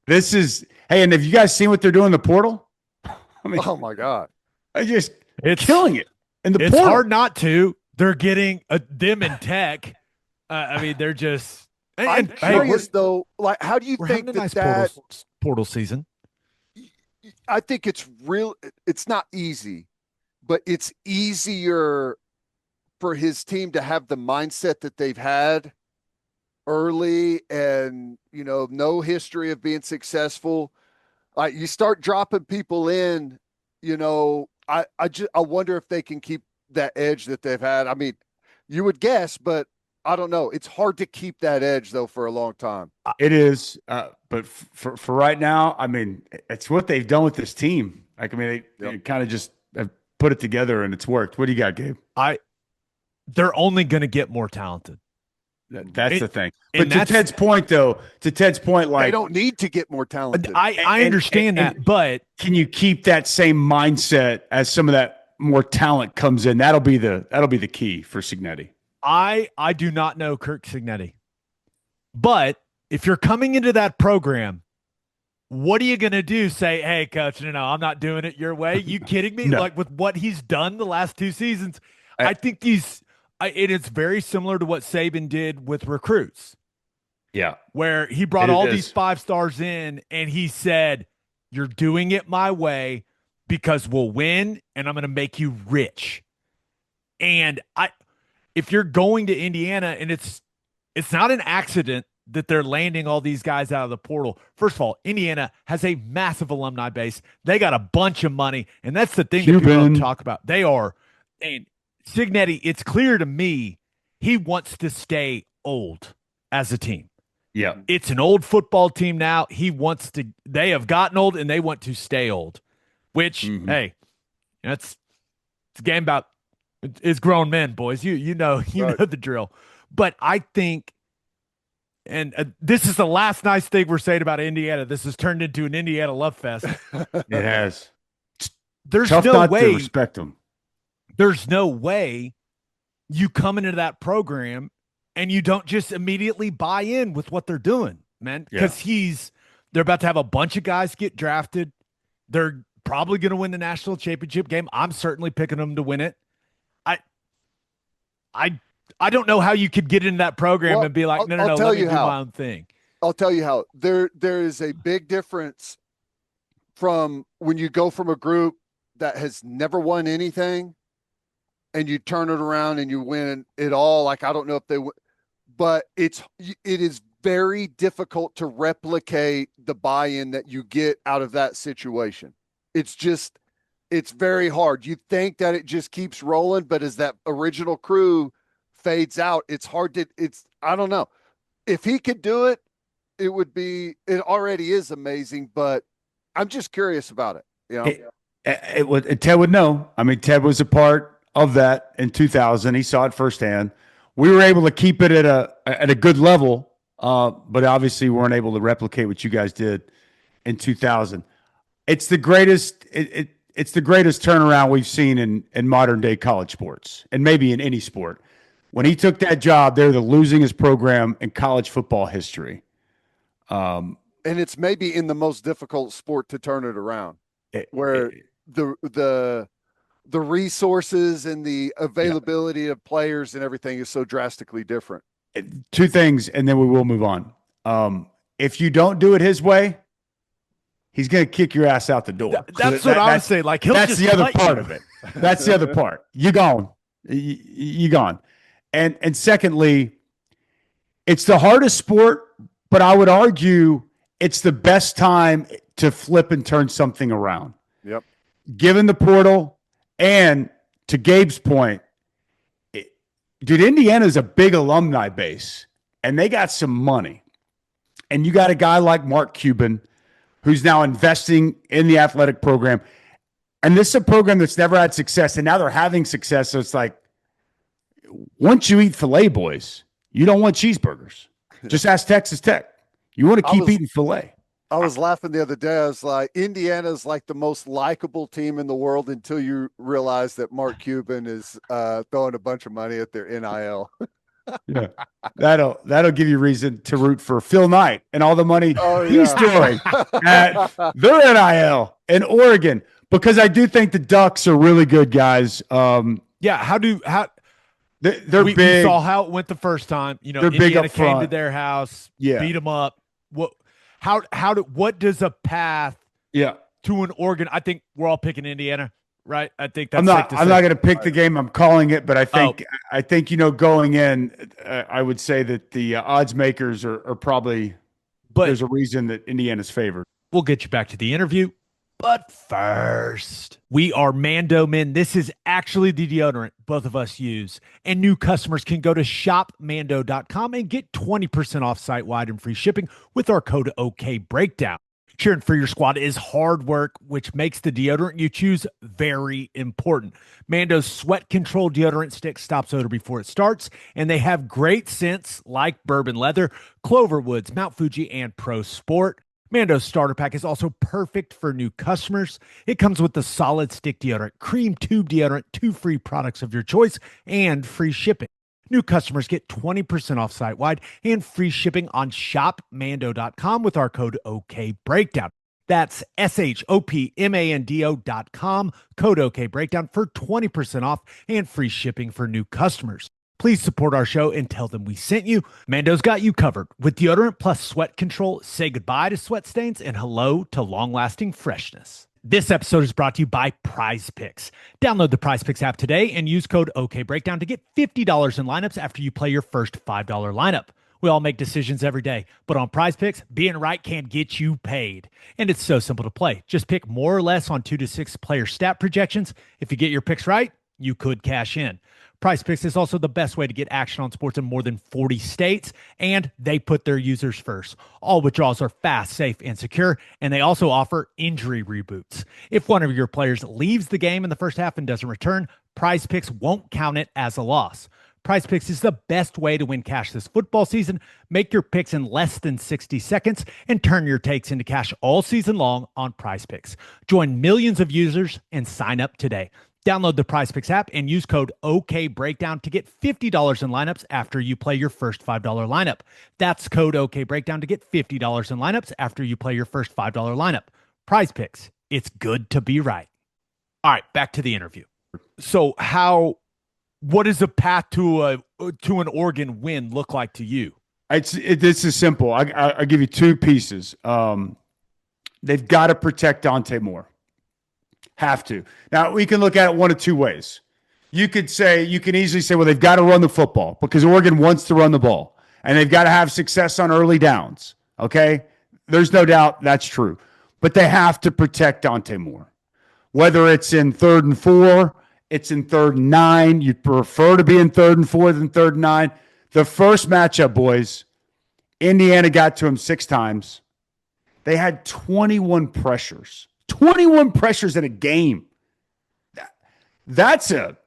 This is and have you guys seen what they're doing in the portal? I mean,
oh my god,
it's killing it in the portal.
It's hard not to. They're getting them in tech. I mean, they're just.
I'm curious though. Like, how do you think that
portal season?
I think it's real. It's not easy, but it's easier for his team to have the mindset that they've had early, and no history of being successful. Like, you start dropping people in. I wonder if they can keep that edge that they've had. I mean, you would guess, but I don't know. It's hard to keep that edge though for a long time.
It is, but for right now, I mean, it's what they've done with this team. Like, I mean, they kind of just have put it together and it's worked. What do you got, Gabe?
They're only going to get more talented.
That's the thing. But to Ted's point, like,
they don't need to get more talented.
I understand that, but
can you keep that same mindset as some of that more talent comes in? That'll be the key for Cignetti.
I do not know Kirk Cignetti, but if you're coming into that program, what are you going to do? Say, hey, coach, no, I'm not doing it your way. You kidding me?
No.
Like, with what he's done the last 2 seasons, I think it is very similar to what Saban did with recruits.
Yeah.
Where he brought all these 5 stars in and he said, you're doing it my way because we'll win and I'm going to make you rich. And if you're going to Indiana, and it's not an accident that they're landing all these guys out of the portal. First of all, Indiana has a massive alumni base. They got a bunch of money, and that's the thing that people don't talk about. They are, and Cignetti, it's clear to me he wants to stay old as a team.
Yeah.
It's an old football team now. They have gotten old, and they want to stay old, which, hey, it's a game about it's grown men, boys. You know the drill. But I think, and this is the last nice thing we're saying about Indiana. This has turned into an Indiana love fest.
It has.
There's
tough
no
not
way
to respect them.
There's no way you come into that program and you don't just immediately buy in with what they're doing, man. Because they're about to have a bunch of guys get drafted. They're probably going to win the national championship game. I'm certainly picking them to win it. I don't know how you could get into that program and be like, no, let me do my own thing.
I'll tell you how. There is a big difference from when you go from a group that has never won anything and you turn it around and you win it all. Like, I don't know if they but it is very difficult to replicate the buy-in that you get out of that situation. It's very hard. You think that it just keeps rolling, but as that original crew fades out. I don't know. If he could do it, it already is amazing, but I'm just curious about it. You know,
Ted would know. I mean, Ted was a part of that in 2000. He saw it firsthand. We were able to keep it at a good level, but obviously weren't able to replicate what you guys did in 2000. It's the greatest. It's the greatest turnaround we've seen in modern day college sports, and maybe in any sport. When he took that job, they're the losingest program in college football history.
And it's maybe in the most difficult sport to turn it around, where the resources and the availability of players and everything is so drastically different.
Two things, and then we will move on. If you don't do it his way, he's going to kick your ass out the door.
That's what I was saying. Like,
that's the other part of it. That's the other part. You gone. You gone. And secondly, it's the hardest sport, but I would argue it's the best time to flip and turn something around.
Yep.
Given the portal, and to Gabe's point, dude, Indiana's a big alumni base, and they got some money. And you got a guy like Mark Cuban who's now investing in the athletic program. And this is a program that's never had success, and now they're having success. So it's like, once you eat filet, boys, you don't want cheeseburgers. Just ask Texas Tech. You want to keep eating filet.
I was laughing the other day. I was like, Indiana's like the most likable team in the world until you realize that Mark Cuban is throwing a bunch of money at their NIL.
Yeah, that'll give you reason to root for Phil Knight and all the money he's doing at their NIL in Oregon, because I do think the Ducks are really good guys. They're big.
We saw how it went the first time. You know,
they're
Indiana
big up front.
came to their house,
Yeah.
beat them up. What does a path to an Oregon? I think we're all picking Indiana, right? I think that's
I'm not going to pick the game. I'm calling it, but I think going in, I would say that the odds makers are probably. But there's a reason that Indiana's favored.
We'll get you back to the interview. But first, we are Mando Men. This is actually the deodorant both of us use. And new customers can go to shopmando.com and get 20% off site-wide and free shipping with our code OKBreakdown. Cheering for your squad is hard work, which makes the deodorant you choose very important. Mando's sweat control deodorant stick stops odor before it starts, and they have great scents like bourbon leather, Cloverwoods, Mount Fuji, and Pro Sport. Mando's starter pack is also perfect for new customers. It comes with the solid stick deodorant, cream tube deodorant, 2 free products of your choice, and free shipping. New customers get 20% off site-wide and free shipping on shopmando.com with our code OKBreakdown. That's shopmando.com, code OKBreakdown for 20% off and free shipping for new customers. Please support our show and tell them we sent you. Mando's got you covered with deodorant plus sweat control. Say goodbye to sweat stains and hello to long-lasting freshness. This episode is brought to you by Prize Picks. Download the Prize Picks app today and use code OKBreakdown to get $50 in lineups after you play your first $5 lineup. We all make decisions every day, but on Prize Picks, being right can get you paid. And it's so simple to play. Just pick more or less on 2 to 6 player stat projections. If you get your picks right, you could cash in. Prize Picks is also the best way to get action on sports in more than 40 states, and they put their users first. All withdrawals are fast, safe, and secure, and they also offer injury reboots. If one of your players leaves the game in the first half and doesn't return, Prize Picks won't count it as a loss. Prize Picks is the best way to win cash this football season. Make your picks in less than 60 seconds and turn your takes into cash all season long on Prize Picks. Join millions of users and sign up today. Download the Prize Picks app and use code OKBreakdown to get $50 in lineups after you play your first $5 lineup. That's code OKBreakdown to get $50 in lineups after you play your first $5 lineup. Prize Picks. It's good to be right. All right, back to the interview. So what does a path to an Oregon win look like to you?
This is simple. I'll give you 2 pieces. They've got to protect Dante Moore. Have to. Now, we can look at it one of 2 ways. You can easily say, well, they've got to run the football because Oregon wants to run the ball, and they've got to have success on early downs. Okay? There's no doubt that's true. But they have to protect Dante Moore. Whether it's in 3rd and 4, It's in 3rd and 9. You'd prefer to be in 3rd and 4 than 3rd and 9. The first matchup, boys, Indiana got to him 6 times. They had 21 pressures. 21 pressures in a game. That's an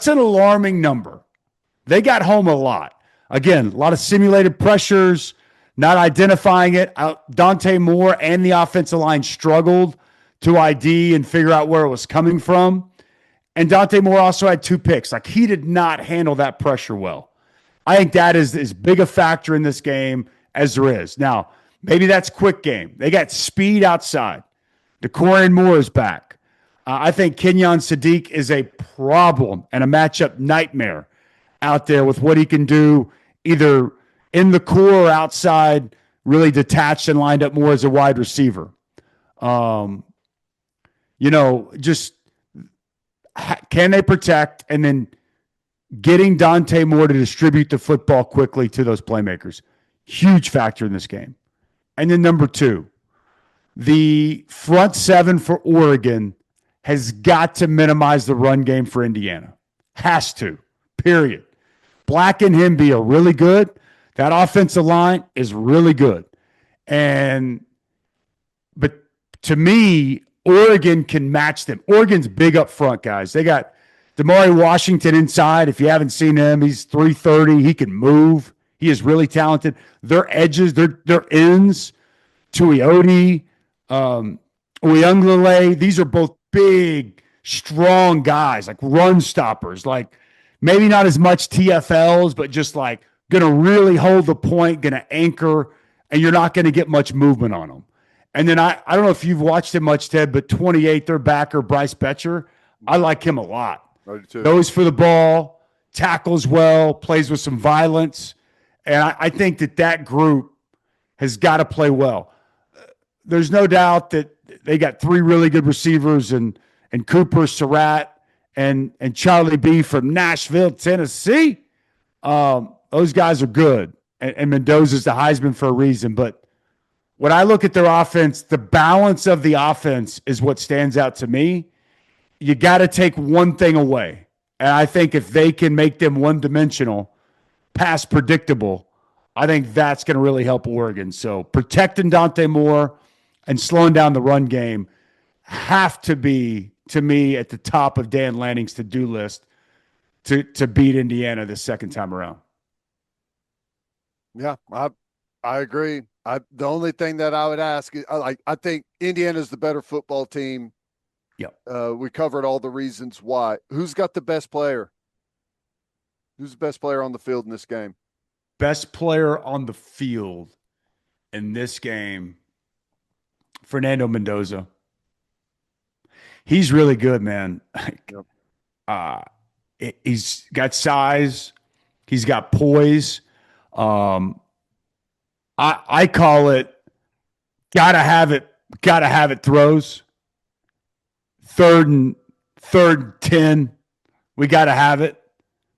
alarming number. They got home a lot. Again, a lot of simulated pressures, not identifying it. Dante Moore and the offensive line struggled to ID and figure out where it was coming from. And Dante Moore also had 2 picks. Like, he did not handle that pressure well. I think that is as big a factor in this game as there is. Now, maybe that's quick game. They got speed outside. DeCorian Moore is back. I think Kenyon Sadiq is a problem and a matchup nightmare out there with what he can do either in the core or outside, really detached and lined up more as a wide receiver. Just can they protect, and then getting Dante Moore to distribute the football quickly to those playmakers. Huge factor in this game. And then number 2, the front 7 for Oregon has got to minimize the run game for Indiana. Has to, period. Black and him be really good. That offensive line is really good. But to me, Oregon can match them. Oregon's big up front, guys. They got Damari Washington inside. If you haven't seen him, he's 330. He can move. He is really talented. Their edges, their ends, Tuioti, Uyunglele, these are both big, strong guys, like run stoppers. Like, maybe not as much TFLs, but just like going to really hold the point, going to anchor, and you're not going to get much movement on them. And then I don't know if you've watched him much, Ted, but 28, their backer, Bryce Betcher, I like him a lot. Goes for the ball, tackles well, plays with some violence. And I think that group has got to play well. There's no doubt that they got 3 really good receivers and Cooper Surratt and Charlie B from Nashville, Tennessee. Those guys are good. And Mendoza's the Heisman for a reason. But when I look at their offense, the balance of the offense is what stands out to me. You got to take one thing away. And I think if they can make them one-dimensional, pass predictable, I think that's going to really help Oregon. So protecting Dante Moore and slowing down the run game have to be, to me, at the top of Dan Lanning's to-do list to beat Indiana the second time around.
Yeah, I agree. The only thing that I would ask is, I think Indiana's the better football team.
Yeah.
We covered all the reasons why. Who's got the best player? Who's the best player on the field in this game?
Best player on the field in this game, Fernando Mendoza. He's really good, man.
Yep.
He's got size. He's got poise. I call it gotta have it throws. Third and 10, we gotta have it.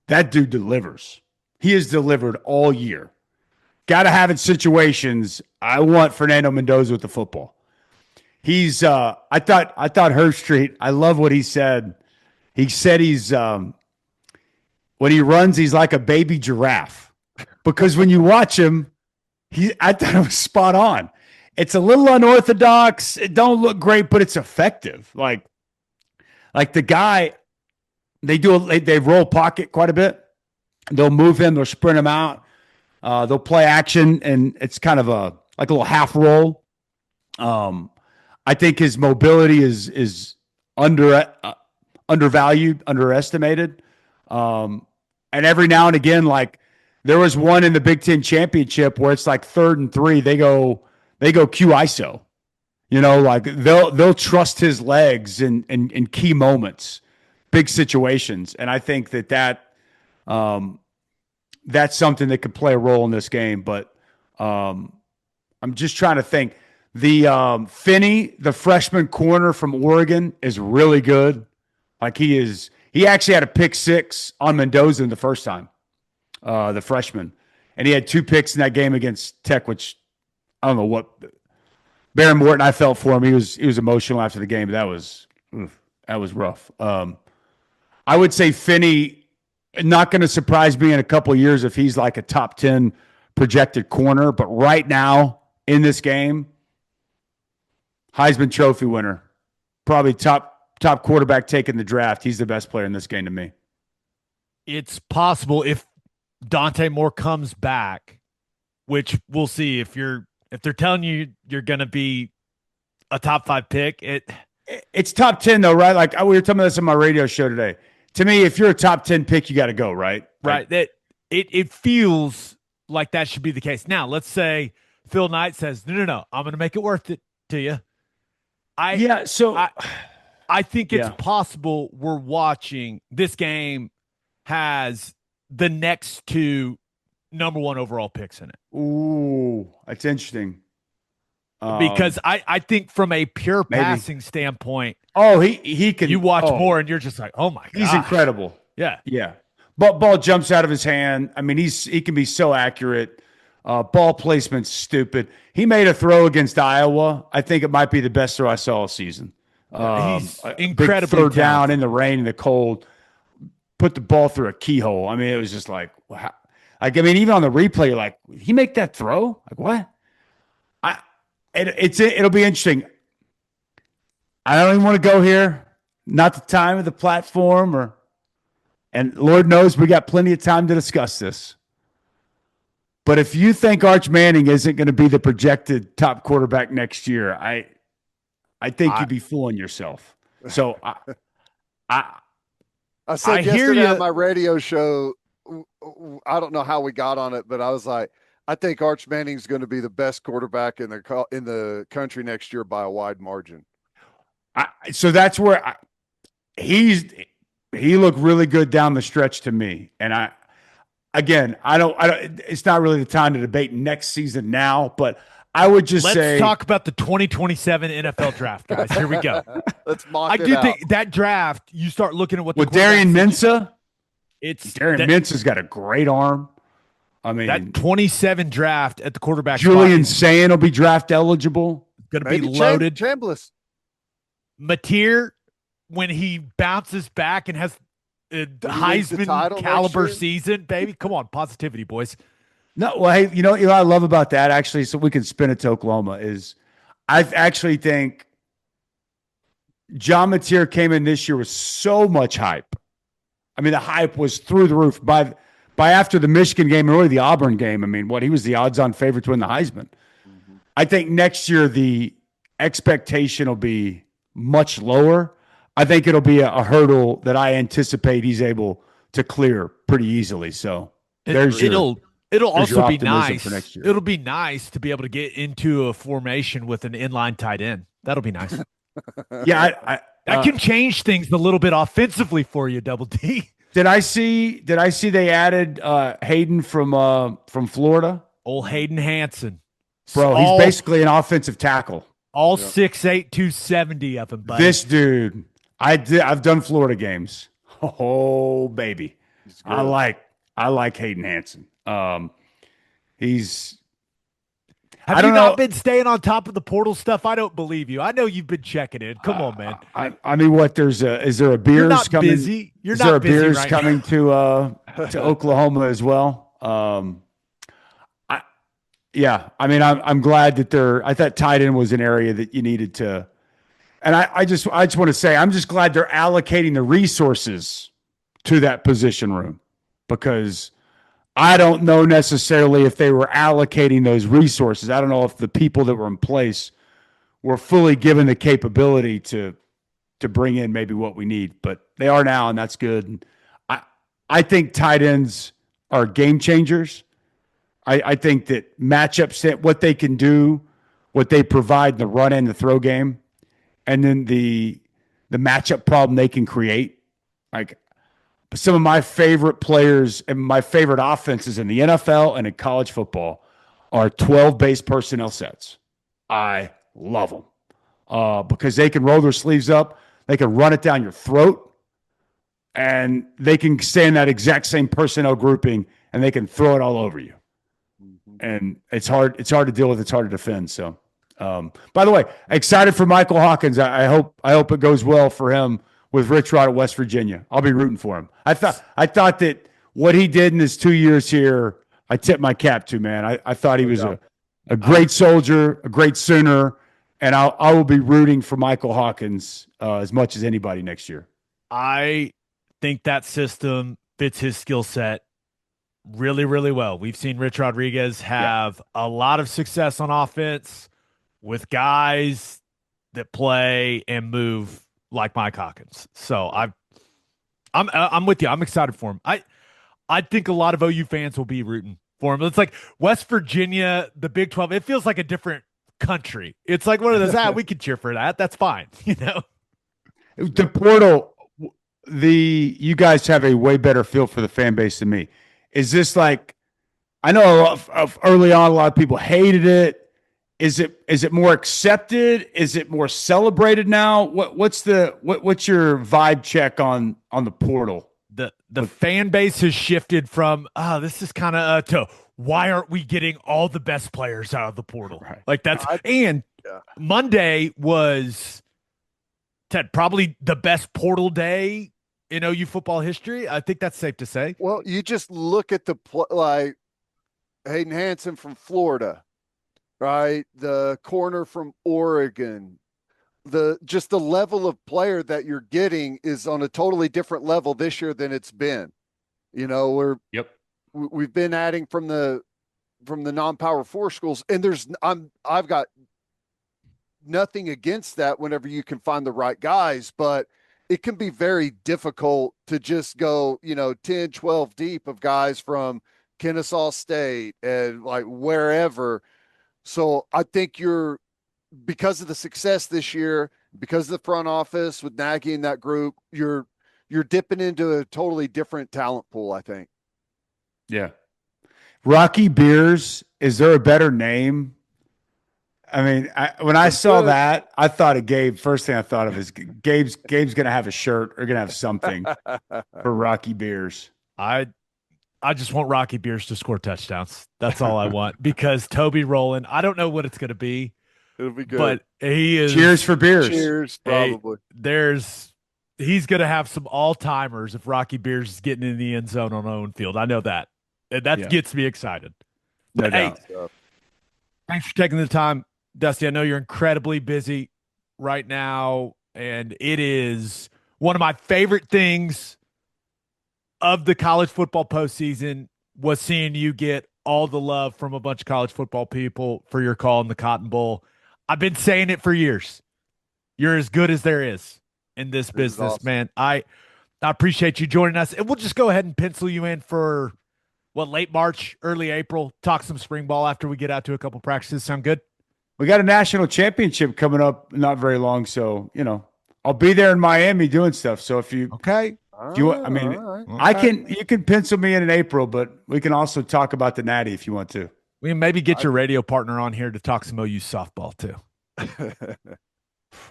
That dude delivers. He has delivered all year. Gotta have it situations. I want Fernando Mendoza with the football. He's I thought Herbstreit, I love what he said. He said he's when he runs, he's like a baby giraffe. Because when you watch him, I thought it was spot on. It's a little unorthodox. It don't look great, but it's effective. Like the guy, they roll pocket quite a bit. They'll move him, they'll sprint him out. They'll play action, and it's kind of a little half roll. I think his mobility is undervalued, underestimated. And every now and again, like there was one in the Big Ten championship where it's like 3rd and 3, they go Q ISO. You know, like they'll trust his legs in key moments, big situations. And I think that's something that could play a role in this game. But I'm just trying to think. The Finney, the freshman corner from Oregon, is really good. Like he actually had a pick 6 on Mendoza the first time, the freshman. And he had 2 picks in that game against Tech, which I don't know what Baron Morton, I felt for him. He was emotional after the game. But that was rough. I would say Finney, not going to surprise me in a couple of years if he's like a top 10 projected corner. But right now in this game, Heisman Trophy winner, probably top quarterback taking the draft. He's the best player in this game to me.
It's possible if Dante Moore comes back, which we'll see. If they're telling you you're going to be a top 5 pick,
it's top 10 though, right? Like we were talking about this on my radio show today. To me, if you're a top 10 pick, you got to go, right?
Right. That it feels like that should be the case. Now, let's say Phil Knight says, no, I'm going to make it worth it to you. I think it's possible we're watching this game has the next 2 number 1 overall picks in it.
Ooh, that's interesting.
Because I think from a pure passing standpoint,
he can.
You watch more and you're just like, oh my god,
he's incredible.
Yeah.
Ball jumps out of his hand. I mean, he can be so accurate. Ball placement's stupid. He made a throw against Iowa. I think it might be the best throw I saw all season.
He's incredibly
third down in the rain and the cold. Put the ball through a keyhole. I mean, it was just like, wow. Like, I mean, even on the replay, you're like, he make that throw? Like, what? It'll be interesting. I don't even want to go here. Not the time of the platform, and Lord knows we got plenty of time to discuss this. But if you think Arch Manning isn't going to be the projected top quarterback next year, I think you'd be fooling yourself. So
I said yesterday on my radio show, I don't know how we got on it, but I was like, I think Arch Manning's going to be the best quarterback in the country next year by a wide margin.
So that's where he looked really good down the stretch to me. And I don't, it's not really the time to debate next season now, but I would just
let's talk about the 2027 NFL draft, guys. Here we go.
Let's mock it out.
I do think that draft, you start looking at what
with Darian Mensah.
Mensah's
got a great arm. I mean,
that 27 draft at the quarterback.
Julian Sayin will be draft eligible.
Going to be loaded.
Chambliss.
Mateer, when he bounces back and has a Heisman caliber season, baby. Come on, positivity, boys.
No, well, hey, you know what I love about that, actually, so we can spin it to Oklahoma, is I actually think John Mateer came in this year with so much hype. I mean, the hype was through the roof. By after the Michigan game and really the Auburn game, I mean, he was the odds-on favorite to win the Heisman. Mm-hmm. I think next year the expectation will be much lower. I think it'll be a hurdle that I anticipate he's able to clear pretty easily. So it'll
also be nice. It'll be nice to be able to get into a formation with an inline tight end. That'll be nice.
Yeah,
that can change things a little bit offensively for you, Double D.
Did I see they added Hayden from Florida?
Old Hayden Hansen.
Bro, he's basically an offensive tackle.
All 6'8", 270 of him, buddy.
This dude, I've done Florida games. Oh, baby. I like Hayden Hansen.
Have you not been staying on top of the portal stuff? I don't believe you. I know you've been checking in. Come on, man.
I mean, what? Is there a beers
You're not
coming?
Busy. You're
is
not
there a
busy
beers
right
coming
now.
to Oklahoma as well? I mean, I'm glad that I thought tight end was an area that you needed to. And I just want to say, I'm just glad they're allocating the resources to that position room, because I don't know necessarily if they were allocating those resources. I don't know if the people that were in place were fully given the capability to bring in maybe what we need, but they are now, and that's good. And I think tight ends are game changers. I think that matchups, what they can do, what they provide in the run and the throw game, and then the matchup problem they can create. Like, some of my favorite players and my favorite offenses in the NFL and in college football are 12 base personnel sets. I love them because they can roll their sleeves up, they can run it down your throat, and they can stay in that exact same personnel grouping, and they can throw it all over you. And it's hard to deal with. It's hard to defend. So, by the way, excited for Michael Hawkins. I hope it goes well for him with Rich Rod at West Virginia. I'll be rooting for him. I thought that what he did in his 2 years here, I tip my cap to, man. I thought he was a great soldier, a great Sooner, and I will be rooting for Michael Hawkins as much as anybody next year.
I think that system fits his skill set really, really well. We've seen Rich Rodriguez have a lot of success on offense with guys that play and move like Mike Hawkins. So I'm with you. I'm excited for him. I think a lot of OU fans will be rooting for him. It's like West Virginia, the Big 12. It feels like a different country. It's like one of those, we can cheer for that. That's fine.
The portal, you guys have a way better feel for the fan base than me. Is this like, I know of early on, a lot of people hated it. Is it more accepted? Is it more celebrated now? What's your vibe check on the portal?
The fan base has shifted from this is kind of to why aren't we getting all the best players out of the portal?
Right.
Like that's Monday was Ted probably the best portal day in OU football history. I think that's safe to say.
Well, you just look at like Hayden Hansen from Florida, right? The corner from Oregon. The level of player that you're getting is on a totally different level this year than it's been. We've been adding from the non-power 4 schools, and I've got nothing against that whenever you can find the right guys, but it can be very difficult to just go, 10, 12 deep of guys from Kennesaw State and like wherever. So I think because of the success this year, because of the front office with Nagy and that group, you're dipping into a totally different talent pool, I think.
Yeah. Rocky Beers, is there a better name? I mean, when I saw that, I thought of Gabe. First thing I thought of is Gabe's going to have a shirt or going to have something for Rocky Beers.
I just want Rocky Beers to score touchdowns. That's all I want, because Toby Rowland, I don't know what it's going to be.
It'll be good.
But he is.
Cheers for Beers.
Cheers, probably.
He's going to have some all-timers if Rocky Beers is getting in the end zone on own field. I know that. And that gets me excited.
No doubt.
Thanks for taking the time, Dusty. I know you're incredibly busy right now, and it is one of my favorite things of the college football postseason was seeing you get all the love from a bunch of college football people for your call in the Cotton Bowl. I've been saying it for years. You're as good as there is in this business, awesome. Man. I appreciate you joining us, and we'll just go ahead and pencil you in for late March, early April. Talk some spring ball after we get out to a couple practices. Sound good?
We got a national championship coming up not very long, so I'll be there in Miami doing stuff. So if you
okay.
You can pencil me in April, but we can also talk about the Natty if you want to.
We can maybe get your radio partner on here to talk some OU softball too.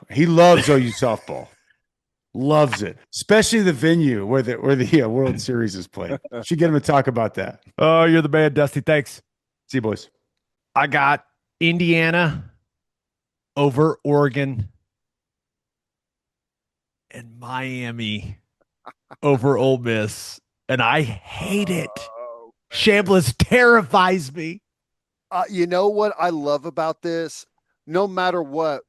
He loves OU softball. Loves it, especially the venue where the World Series is played. Should get him to talk about that.
Oh, you're the man, Dusty. Thanks.
See you, boys.
I got Indiana over Oregon and Miami over Ole Miss, and I hate it. Chambliss terrifies me.
You know what I love about this? No matter what,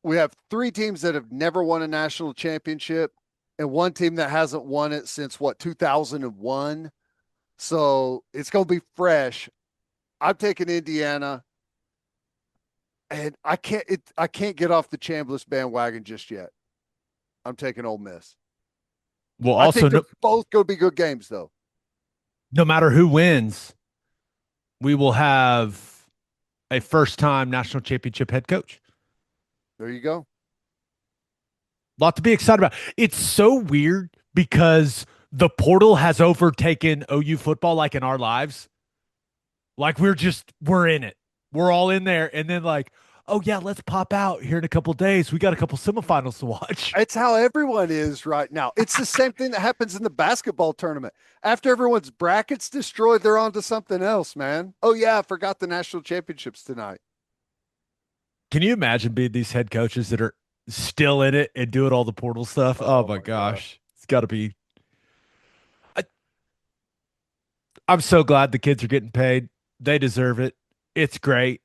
we have 3 teams that have never won a national championship and 1 team that hasn't won it since 2001. So it's going to be fresh. I'm taking Indiana, and I can't get off the Chambliss bandwagon just yet. I'm taking Ole Miss.
Well, also,
they're both going to be good games, though.
No matter who wins, we will have a first-time national championship head coach.
There you go.
A lot to be excited about. It's so weird because the portal has overtaken OU football like in our lives. Like we're in it. We're all in there. And then like, oh yeah, let's pop out here in a couple of days. We got a couple semifinals to watch.
It's how everyone is right now. It's the same thing that happens in the basketball tournament. After everyone's brackets destroyed, they're on to something else, man. Oh yeah, I forgot the national championships tonight.
Can you imagine being these head coaches that are still in it and doing all the portal stuff. Oh, my
my
gosh. It's got to be. I'm so glad the kids are getting paid. They deserve it. It's great.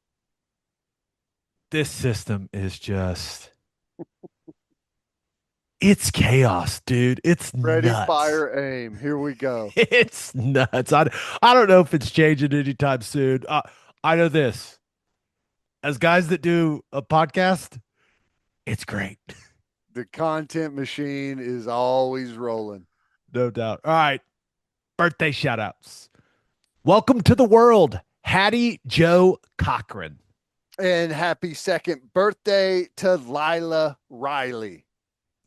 This system is just. It's chaos, dude. It's
Ready,
nuts.
fire, aim. Here we go.
It's nuts. I don't know if it's changing anytime soon. I know this. As guys that do a podcast, it's great.
The content machine is always rolling.
No doubt. All right. Birthday shout outs. Welcome to the world, Hattie Joe Cochran.
And happy second birthday to Lila Riley.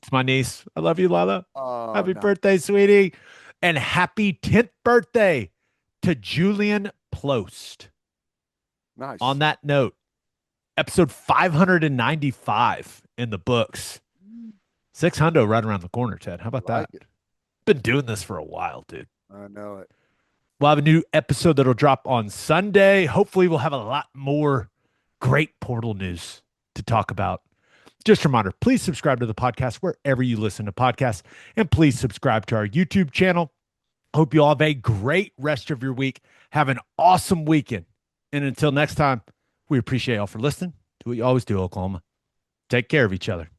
It's my niece. I love you, Lila.
Oh,
Happy
no.
birthday, sweetie. And happy 10th birthday to Julian Plost.
Nice.
On that note, episode 595 in the books. 600 right around the corner, Ted. How about
Like
that?
it.
Been doing this for a while, dude.
I know it.
We'll have a new episode that'll drop on Sunday. Hopefully, we'll have a lot more great portal news to talk about. Just a reminder, please subscribe to the podcast wherever you listen to podcasts, and please subscribe to our YouTube channel. Hope you all have a great rest of your week. Have an awesome weekend. And until next time, we appreciate y'all for listening to what you always do, Oklahoma. Take care of each other.